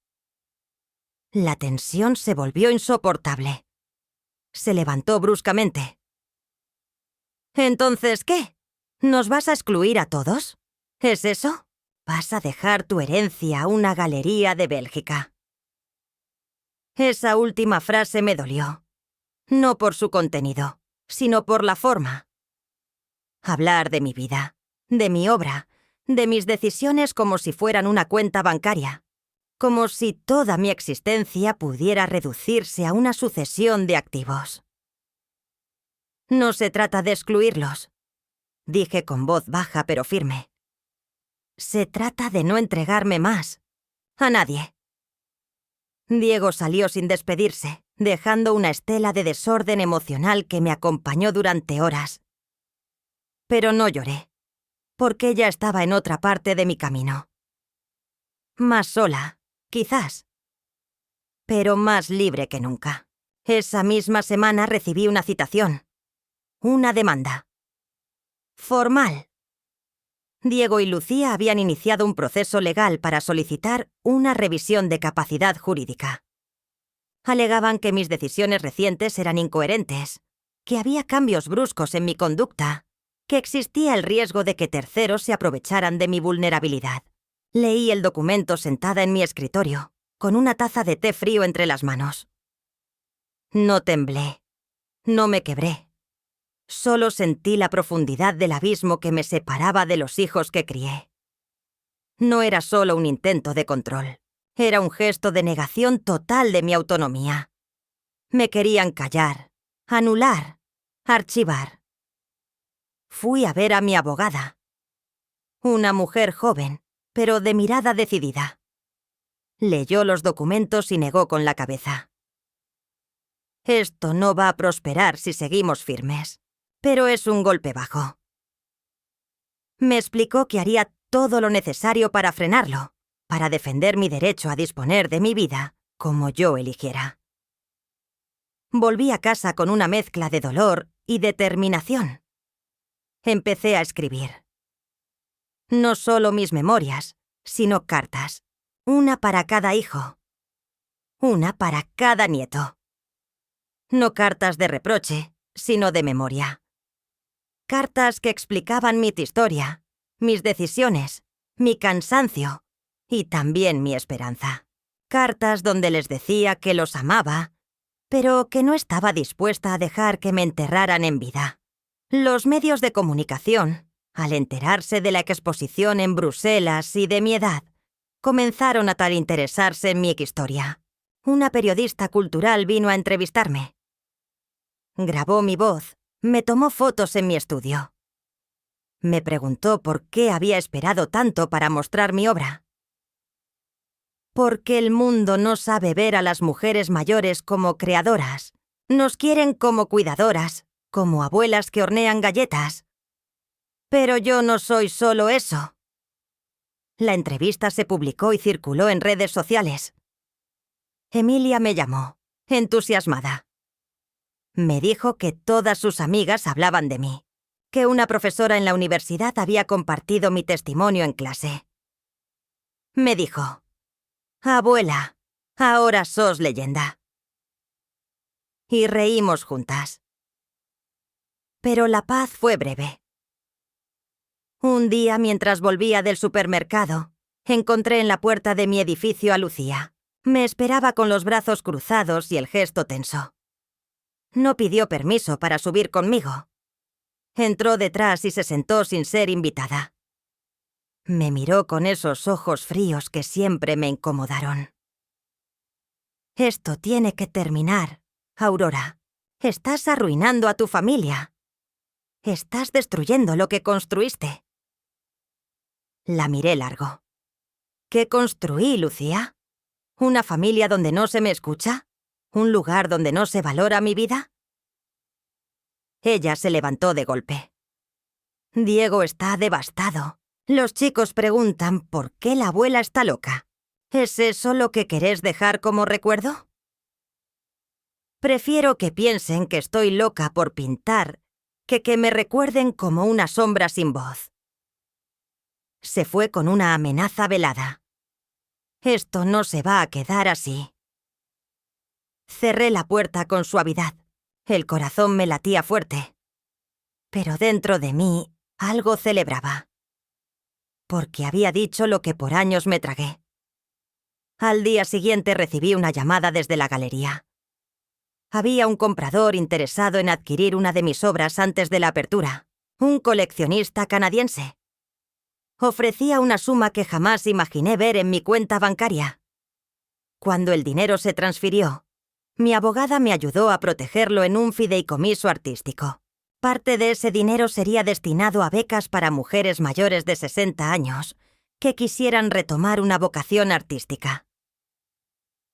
La tensión se volvió insoportable. Se levantó bruscamente. «¿Entonces qué? ¿Nos vas a excluir a todos? ¿Es eso? ¿Vas a dejar tu herencia a una galería de Bélgica?» Esa última frase me dolió. No por su contenido, sino por la forma. Hablar de mi vida, de mi obra, de mis decisiones como si fueran una cuenta bancaria. Como si toda mi existencia pudiera reducirse a una sucesión de activos. «No se trata de excluirlos», dije con voz baja pero firme. «Se trata de no entregarme más. A nadie». Diego salió sin despedirse, dejando una estela de desorden emocional que me acompañó durante horas. Pero no lloré, porque ella estaba en otra parte de mi camino. Más sola, quizás, pero más libre que nunca. Esa misma semana recibí una citación, una demanda. Formal. Diego y Lucía habían iniciado un proceso legal para solicitar una revisión de capacidad jurídica. Alegaban que mis decisiones recientes eran incoherentes, que había cambios bruscos en mi conducta, que existía el riesgo de que terceros se aprovecharan de mi vulnerabilidad. Leí el documento sentada en mi escritorio, con una taza de té frío entre las manos. No temblé, no me quebré. Solo sentí la profundidad del abismo que me separaba de los hijos que crié. No era solo un intento de control, era un gesto de negación total de mi autonomía. Me querían callar, anular, archivar. Fui a ver a mi abogada. Una mujer joven, pero de mirada decidida. Leyó los documentos y negó con la cabeza. Esto no va a prosperar si seguimos firmes, pero es un golpe bajo. Me explicó que haría todo lo necesario para frenarlo, para defender mi derecho a disponer de mi vida como yo eligiera. Volví a casa con una mezcla de dolor y determinación. Empecé a escribir. No solo mis memorias, sino cartas. Una para cada hijo. Una para cada nieto. No cartas de reproche, sino de memoria. Cartas que explicaban mi historia, mis decisiones, mi cansancio y también mi esperanza. Cartas donde les decía que los amaba, pero que no estaba dispuesta a dejar que me enterraran en vida. Los medios de comunicación, al enterarse de la exposición en Bruselas y de mi edad, comenzaron a tal interesarse en mi historia. Una periodista cultural vino a entrevistarme. Grabó mi voz, me tomó fotos en mi estudio. Me preguntó por qué había esperado tanto para mostrar mi obra. Porque el mundo no sabe ver a las mujeres mayores como creadoras. Nos quieren como cuidadoras, como abuelas que hornean galletas. Pero yo no soy solo eso. La entrevista se publicó y circuló en redes sociales. Emilia me llamó, entusiasmada. Me dijo que todas sus amigas hablaban de mí, que una profesora en la universidad había compartido mi testimonio en clase. Me dijo: «Abuela, ahora sos leyenda». Y reímos juntas. Pero la paz fue breve. Un día, mientras volvía del supermercado, encontré en la puerta de mi edificio a Lucía. Me esperaba con los brazos cruzados y el gesto tenso. No pidió permiso para subir conmigo. Entró detrás y se sentó sin ser invitada. Me miró con esos ojos fríos que siempre me incomodaron. «Esto tiene que terminar, Aurora. Estás arruinando a tu familia. Estás destruyendo lo que construiste». La miré largo. ¿Qué construí, Lucía? ¿Una familia donde no se me escucha? ¿Un lugar donde no se valora mi vida? Ella se levantó de golpe. «Diego está devastado. Los chicos preguntan por qué la abuela está loca. ¿Es eso lo que querés dejar como recuerdo? Prefiero que piensen que estoy loca por pintar que me recuerden como una sombra sin voz». Se fue con una amenaza velada. «Esto no se va a quedar así». Cerré la puerta con suavidad. El corazón me latía fuerte. Pero dentro de mí algo celebraba. Porque había dicho lo que por años me tragué. Al día siguiente recibí una llamada desde la galería. Había un comprador interesado en adquirir una de mis obras antes de la apertura, un coleccionista canadiense. Ofrecía una suma que jamás imaginé ver en mi cuenta bancaria. Cuando el dinero se transfirió, mi abogada me ayudó a protegerlo en un fideicomiso artístico. Parte de ese dinero sería destinado a becas para mujeres mayores de 60 años que quisieran retomar una vocación artística.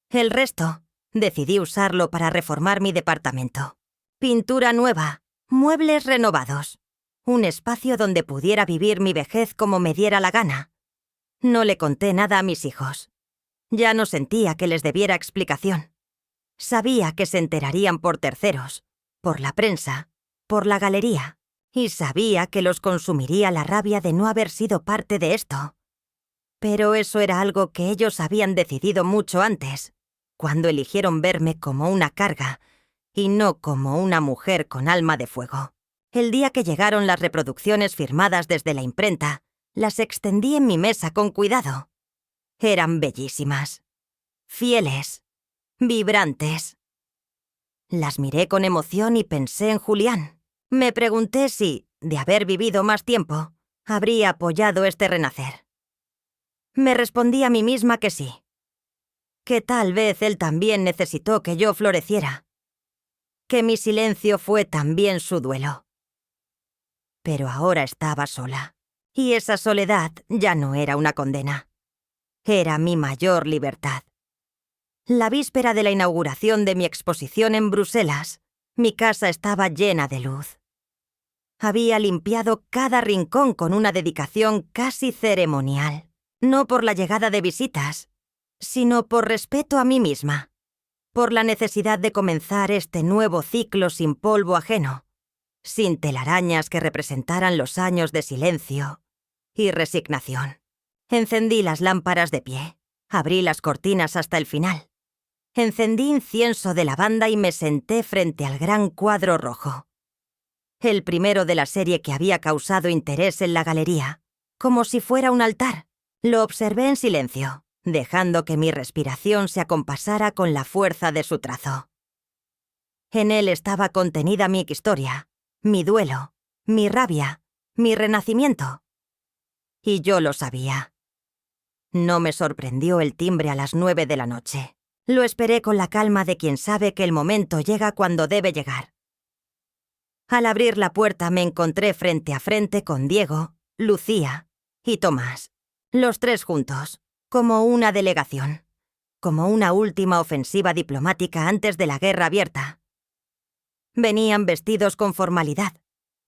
El resto, decidí usarlo para reformar mi departamento. Pintura nueva, muebles renovados, un espacio donde pudiera vivir mi vejez como me diera la gana. No le conté nada a mis hijos. Ya no sentía que les debiera explicación. Sabía que se enterarían por terceros, por la prensa, por la galería. y sabía que los consumiría la rabia de no haber sido parte de esto. Pero eso era algo que ellos habían decidido mucho antes, cuando eligieron verme como una carga y no como una mujer con alma de fuego. El día que llegaron las reproducciones firmadas desde la imprenta, las extendí en mi mesa con cuidado. Eran bellísimas, fieles, vibrantes. Las miré con emoción y pensé en Julián. Me pregunté si, de haber vivido más tiempo, habría apoyado este renacer. Me respondí a mí misma que sí, que tal vez él también necesitó que yo floreciera, que mi silencio fue también su duelo. Pero ahora estaba sola, y esa soledad ya no era una condena. Era mi mayor libertad. La víspera de la inauguración de mi exposición en Bruselas, mi casa estaba llena de luz. Había limpiado cada rincón con una dedicación casi ceremonial, no por la llegada de visitas, sino por respeto a mí misma, por la necesidad de comenzar este nuevo ciclo sin polvo ajeno, sin telarañas que representaran los años de silencio y resignación. Encendí las lámparas de pie, abrí las cortinas hasta el final. Encendí incienso de lavanda y me senté frente al gran cuadro rojo. El primero de la serie que había causado interés en la galería, como si fuera un altar. Lo observé en silencio, dejando que mi respiración se acompasara con la fuerza de su trazo. En él estaba contenida mi historia, mi duelo, mi rabia, mi renacimiento. Y yo lo sabía. No me sorprendió el timbre a las 9 de la noche. Lo esperé con la calma de quien sabe que el momento llega cuando debe llegar. Al abrir la puerta me encontré frente a frente con Diego, Lucía y Tomás, los tres juntos, como una delegación, como una última ofensiva diplomática antes de la guerra abierta. Venían vestidos con formalidad,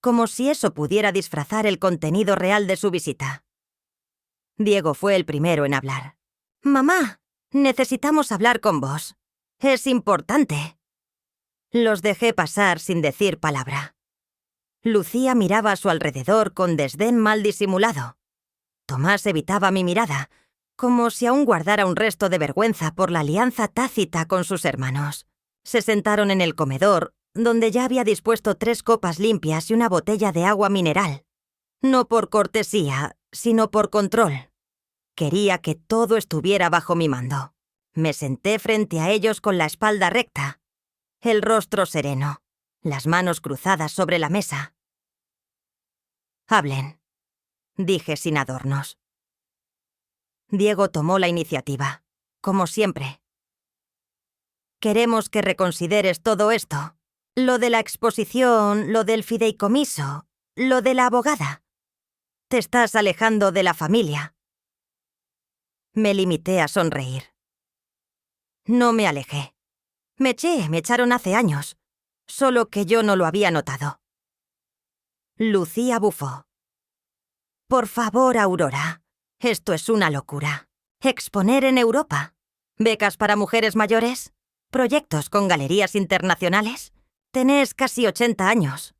como si eso pudiera disfrazar el contenido real de su visita. Diego fue el primero en hablar. «Mamá, necesitamos hablar con vos. Es importante». Los dejé pasar sin decir palabra. Lucía miraba a su alrededor con desdén mal disimulado. Tomás evitaba mi mirada, como si aún guardara un resto de vergüenza por la alianza tácita con sus hermanos. Se sentaron en el comedor, donde ya había dispuesto 3 copas limpias y una botella de agua mineral. No por cortesía, sino por control. Quería que todo estuviera bajo mi mando. Me senté frente a ellos con la espalda recta, el rostro sereno, las manos cruzadas sobre la mesa. «Hablen», dije sin adornos. Diego tomó la iniciativa, como siempre. «Queremos que reconsideres todo esto. Lo de la exposición, lo del fideicomiso, lo de la abogada. Te estás alejando de la familia». Me limité a sonreír. No me alejé. Me echaron hace años, solo que yo no lo había notado. Lucía bufó. «Por favor, Aurora, esto es una locura. Exponer en Europa. Becas para mujeres mayores. Proyectos con galerías internacionales. Tenés casi 80 años».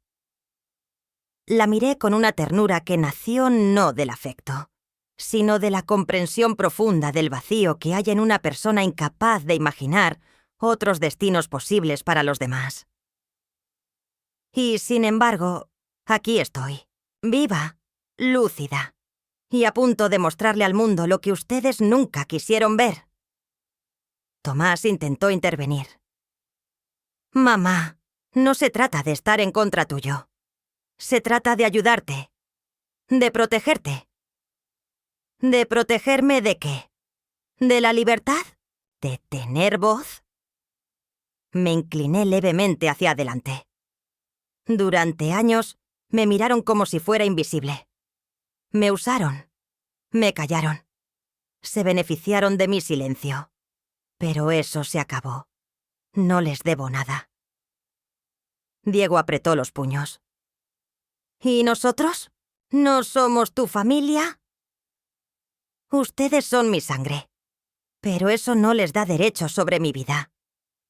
La miré con una ternura que nació no del afecto, sino de la comprensión profunda del vacío que hay en una persona incapaz de imaginar otros destinos posibles para los demás. Y, sin embargo, aquí estoy, viva, lúcida, y a punto de mostrarle al mundo lo que ustedes nunca quisieron ver. Tomás intentó intervenir. «Mamá, no se trata de estar en contra tuyo. Se trata de ayudarte, de protegerte». «¿De protegerme de qué? ¿De la libertad? ¿De tener voz?» Me incliné levemente hacia adelante. Durante años me miraron como si fuera invisible. Me usaron, me callaron, se beneficiaron de mi silencio. Pero eso se acabó. No les debo nada. Diego apretó los puños. «¿Y nosotros? ¿No somos tu familia?» «Ustedes son mi sangre, pero eso no les da derecho sobre mi vida.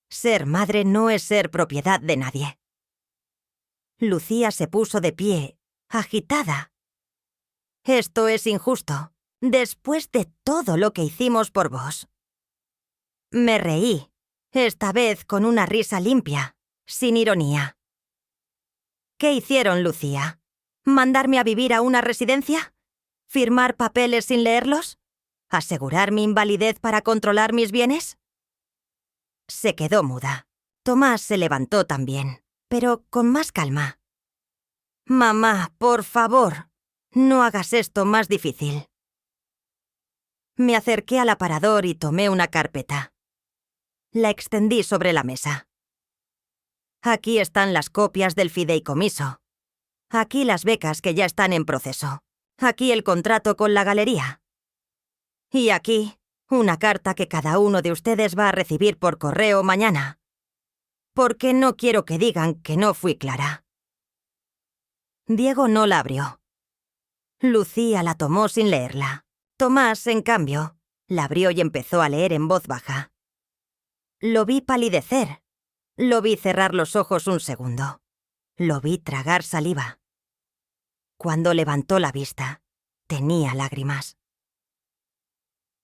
Ser madre no es ser propiedad de nadie». Lucía se puso de pie, agitada. «Esto es injusto, después de todo lo que hicimos por vos». Me reí, esta vez con una risa limpia, sin ironía. «¿Qué hicieron, Lucía? ¿Mandarme a vivir a una residencia? ¿Firmar papeles sin leerlos? ¿Asegurar mi invalidez para controlar mis bienes?» Se quedó muda. Tomás se levantó también, pero con más calma. «Mamá, por favor, no hagas esto más difícil». Me acerqué al aparador y tomé una carpeta. La extendí sobre la mesa. Aquí están las copias del fideicomiso. Aquí las becas que ya están en proceso. Aquí el contrato con la galería. Y aquí una carta que cada uno de ustedes va a recibir por correo mañana. Porque no quiero que digan que no fui clara. Diego no la abrió. Lucía la tomó sin leerla. Tomás, en cambio, la abrió y empezó a leer en voz baja. Lo vi palidecer. Lo vi cerrar los ojos un segundo. Lo vi tragar saliva. Cuando levantó la vista, tenía lágrimas.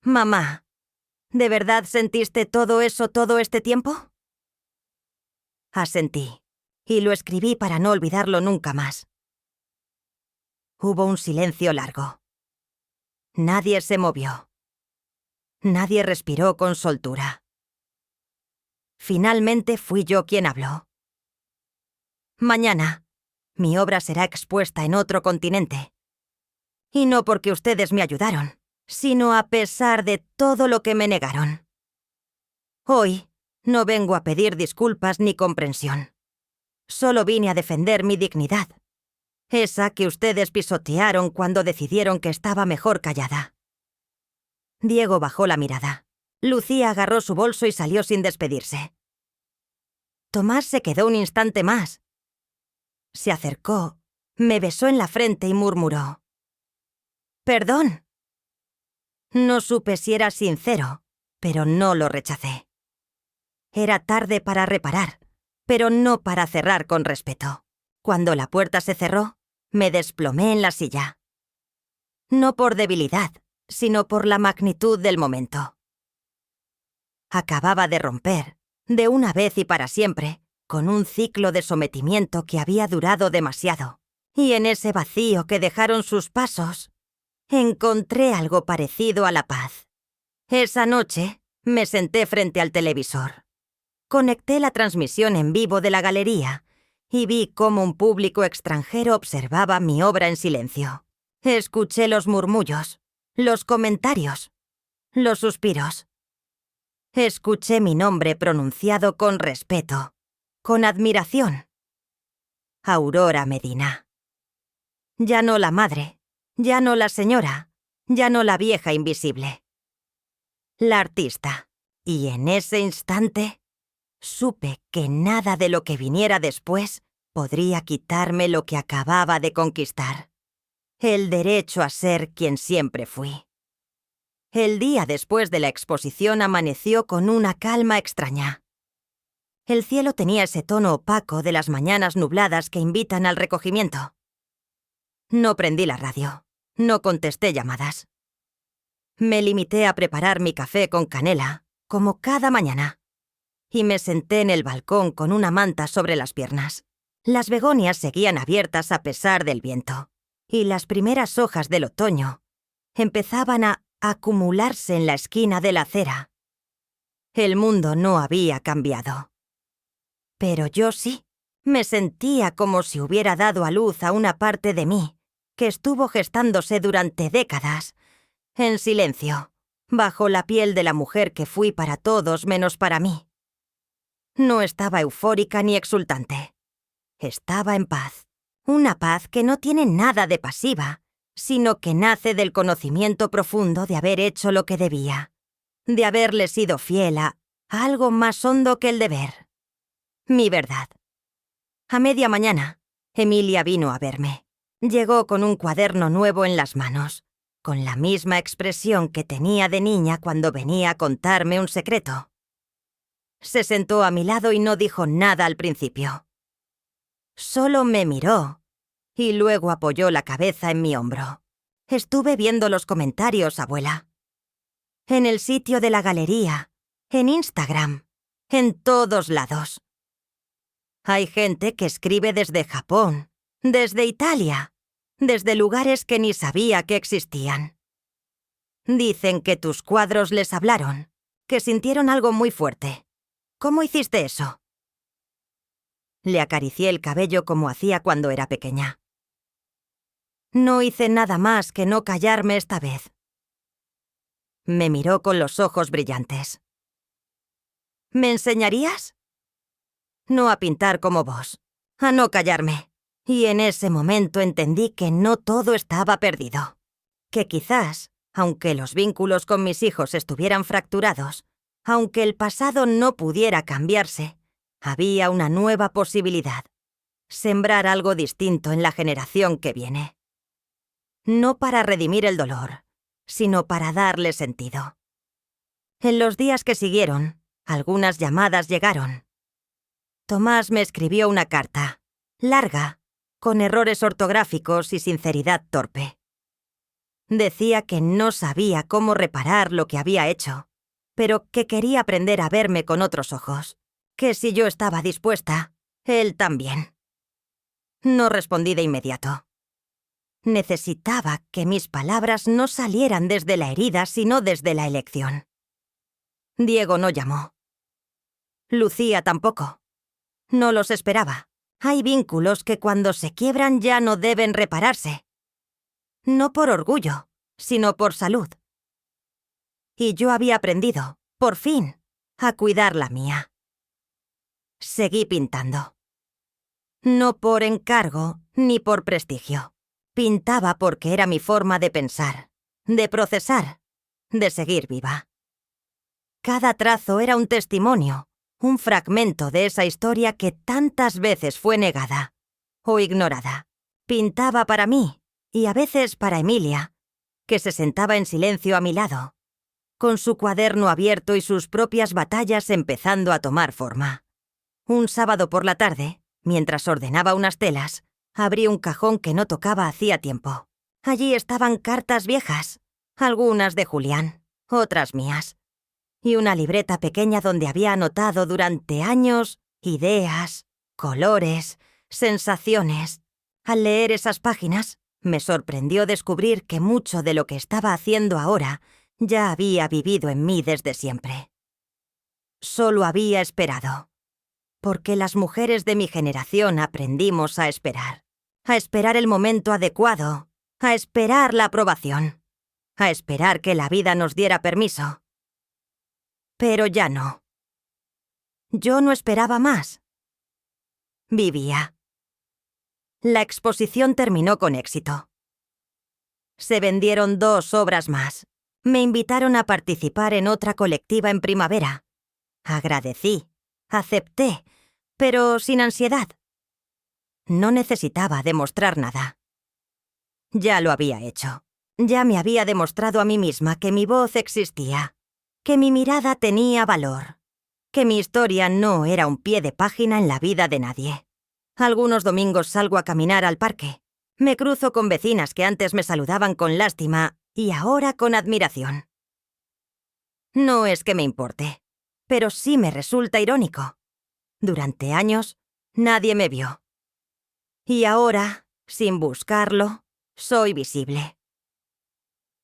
«Mamá, ¿de verdad sentiste todo eso todo este tiempo?» Asentí, y lo escribí para no olvidarlo nunca más. Hubo un silencio largo. Nadie se movió. Nadie respiró con soltura. Finalmente fui yo quien habló. «Mañana, mi obra será expuesta en otro continente. Y no porque ustedes me ayudaron, sino a pesar de todo lo que me negaron. Hoy no vengo a pedir disculpas ni comprensión. Solo vine a defender mi dignidad, esa que ustedes pisotearon cuando decidieron que estaba mejor callada». Diego bajó la mirada. Lucía agarró su bolso y salió sin despedirse. Tomás se quedó un instante más. Se acercó, me besó en la frente y murmuró: «Perdón». No supe si era sincero, pero no lo rechacé. Era tarde para reparar, pero no para cerrar con respeto. Cuando la puerta se cerró, me desplomé en la silla. No por debilidad, sino por la magnitud del momento. Acababa de romper, de una vez y para siempre, con un ciclo de sometimiento que había durado demasiado. Y en ese vacío que dejaron sus pasos, encontré algo parecido a la paz. Esa noche me senté frente al televisor. Conecté la transmisión en vivo de la galería y vi cómo un público extranjero observaba mi obra en silencio. Escuché los murmullos, los comentarios, los suspiros. Escuché mi nombre pronunciado con respeto, con admiración. Aurora Medina. Ya no la madre, ya no la señora, ya no la vieja invisible. La artista. Y en ese instante supe que nada de lo que viniera después podría quitarme lo que acababa de conquistar. El derecho a ser quien siempre fui. El día después de la exposición amaneció con una calma extraña. El cielo tenía ese tono opaco de las mañanas nubladas que invitan al recogimiento. No prendí la radio, no contesté llamadas. Me limité a preparar mi café con canela, como cada mañana, y me senté en el balcón con una manta sobre las piernas. Las begonias seguían abiertas a pesar del viento, y las primeras hojas del otoño empezaban a acumularse en la esquina de la acera. El mundo no había cambiado. Pero yo sí. Me sentía como si hubiera dado a luz a una parte de mí que estuvo gestándose durante décadas, en silencio, bajo la piel de la mujer que fui para todos menos para mí. No estaba eufórica ni exultante. Estaba en paz. Una paz que no tiene nada de pasiva, sino que nace del conocimiento profundo de haber hecho lo que debía, de haberle sido fiel a algo más hondo que el deber. Mi verdad. A media mañana, Emilia vino a verme. Llegó con un cuaderno nuevo en las manos, con la misma expresión que tenía de niña cuando venía a contarme un secreto. Se sentó a mi lado y no dijo nada al principio. Solo me miró y luego apoyó la cabeza en mi hombro. Estuve viendo los comentarios, abuela. En el sitio de la galería, en Instagram, en todos lados. Hay gente que escribe desde Japón, desde Italia, desde lugares que ni sabía que existían. Dicen que tus cuadros les hablaron, que sintieron algo muy fuerte. ¿Cómo hiciste eso? Le acaricié el cabello como hacía cuando era pequeña. No hice nada más que no callarme esta vez. Me miró con los ojos brillantes. ¿Me enseñarías? No a pintar como vos, a no callarme. Y en ese momento entendí que no todo estaba perdido. Que quizás, aunque los vínculos con mis hijos estuvieran fracturados, aunque el pasado no pudiera cambiarse, había una nueva posibilidad. Sembrar algo distinto en la generación que viene. No para redimir el dolor, sino para darle sentido. En los días que siguieron, algunas llamadas llegaron. Tomás me escribió una carta, larga, con errores ortográficos y sinceridad torpe. Decía que no sabía cómo reparar lo que había hecho, pero que quería aprender a verme con otros ojos, que si yo estaba dispuesta, él también. No respondí de inmediato. Necesitaba que mis palabras no salieran desde la herida, sino desde la elección. Diego no llamó. Lucía tampoco. No los esperaba. Hay vínculos que cuando se quiebran ya no deben repararse. No por orgullo, sino por salud. Y yo había aprendido, por fin, a cuidar la mía. Seguí pintando. No por encargo ni por prestigio. Pintaba porque era mi forma de pensar, de procesar, de seguir viva. Cada trazo era un testimonio, un fragmento de esa historia que tantas veces fue negada o ignorada. Pintaba para mí y a veces para Emilia, que se sentaba en silencio a mi lado, con su cuaderno abierto y sus propias batallas empezando a tomar forma. Un sábado por la tarde, mientras ordenaba unas telas, abrí un cajón que no tocaba hacía tiempo. Allí estaban cartas viejas, algunas de Julián, otras mías, y una libreta pequeña donde había anotado durante años ideas, colores, sensaciones. Al leer esas páginas, me sorprendió descubrir que mucho de lo que estaba haciendo ahora ya había vivido en mí desde siempre. Solo había esperado. Porque las mujeres de mi generación aprendimos a esperar el momento adecuado, a esperar la aprobación, a esperar que la vida nos diera permiso. Pero ya no. Yo no esperaba más. Vivía. La exposición terminó con éxito. Se vendieron 2 obras más. Me invitaron a participar en otra colectiva en primavera. Agradecí, acepté, pero sin ansiedad. No necesitaba demostrar nada. Ya lo había hecho. Ya me había demostrado a mí misma que mi voz existía, que mi mirada tenía valor, que mi historia no era un pie de página en la vida de nadie. Algunos domingos salgo a caminar al parque. Me cruzo con vecinas que antes me saludaban con lástima y ahora con admiración. No es que me importe, pero sí me resulta irónico. Durante años, nadie me vio. Y ahora, sin buscarlo, soy visible.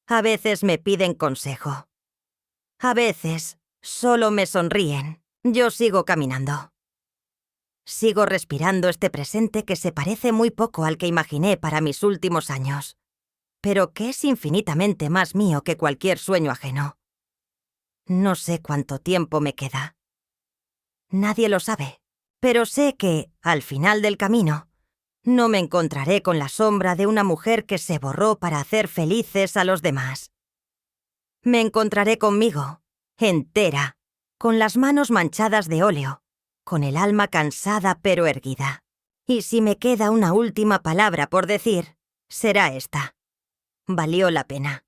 A veces me piden consejo. A veces solo me sonríen. Yo sigo caminando. Sigo respirando este presente que se parece muy poco al que imaginé para mis últimos años, pero que es infinitamente más mío que cualquier sueño ajeno. No sé cuánto tiempo me queda. Nadie lo sabe, pero sé que, al final del camino, no me encontraré con la sombra de una mujer que se borró para hacer felices a los demás. Me encontraré conmigo, entera, con las manos manchadas de óleo, con el alma cansada pero erguida. Y si me queda una última palabra por decir, será esta. Valió la pena.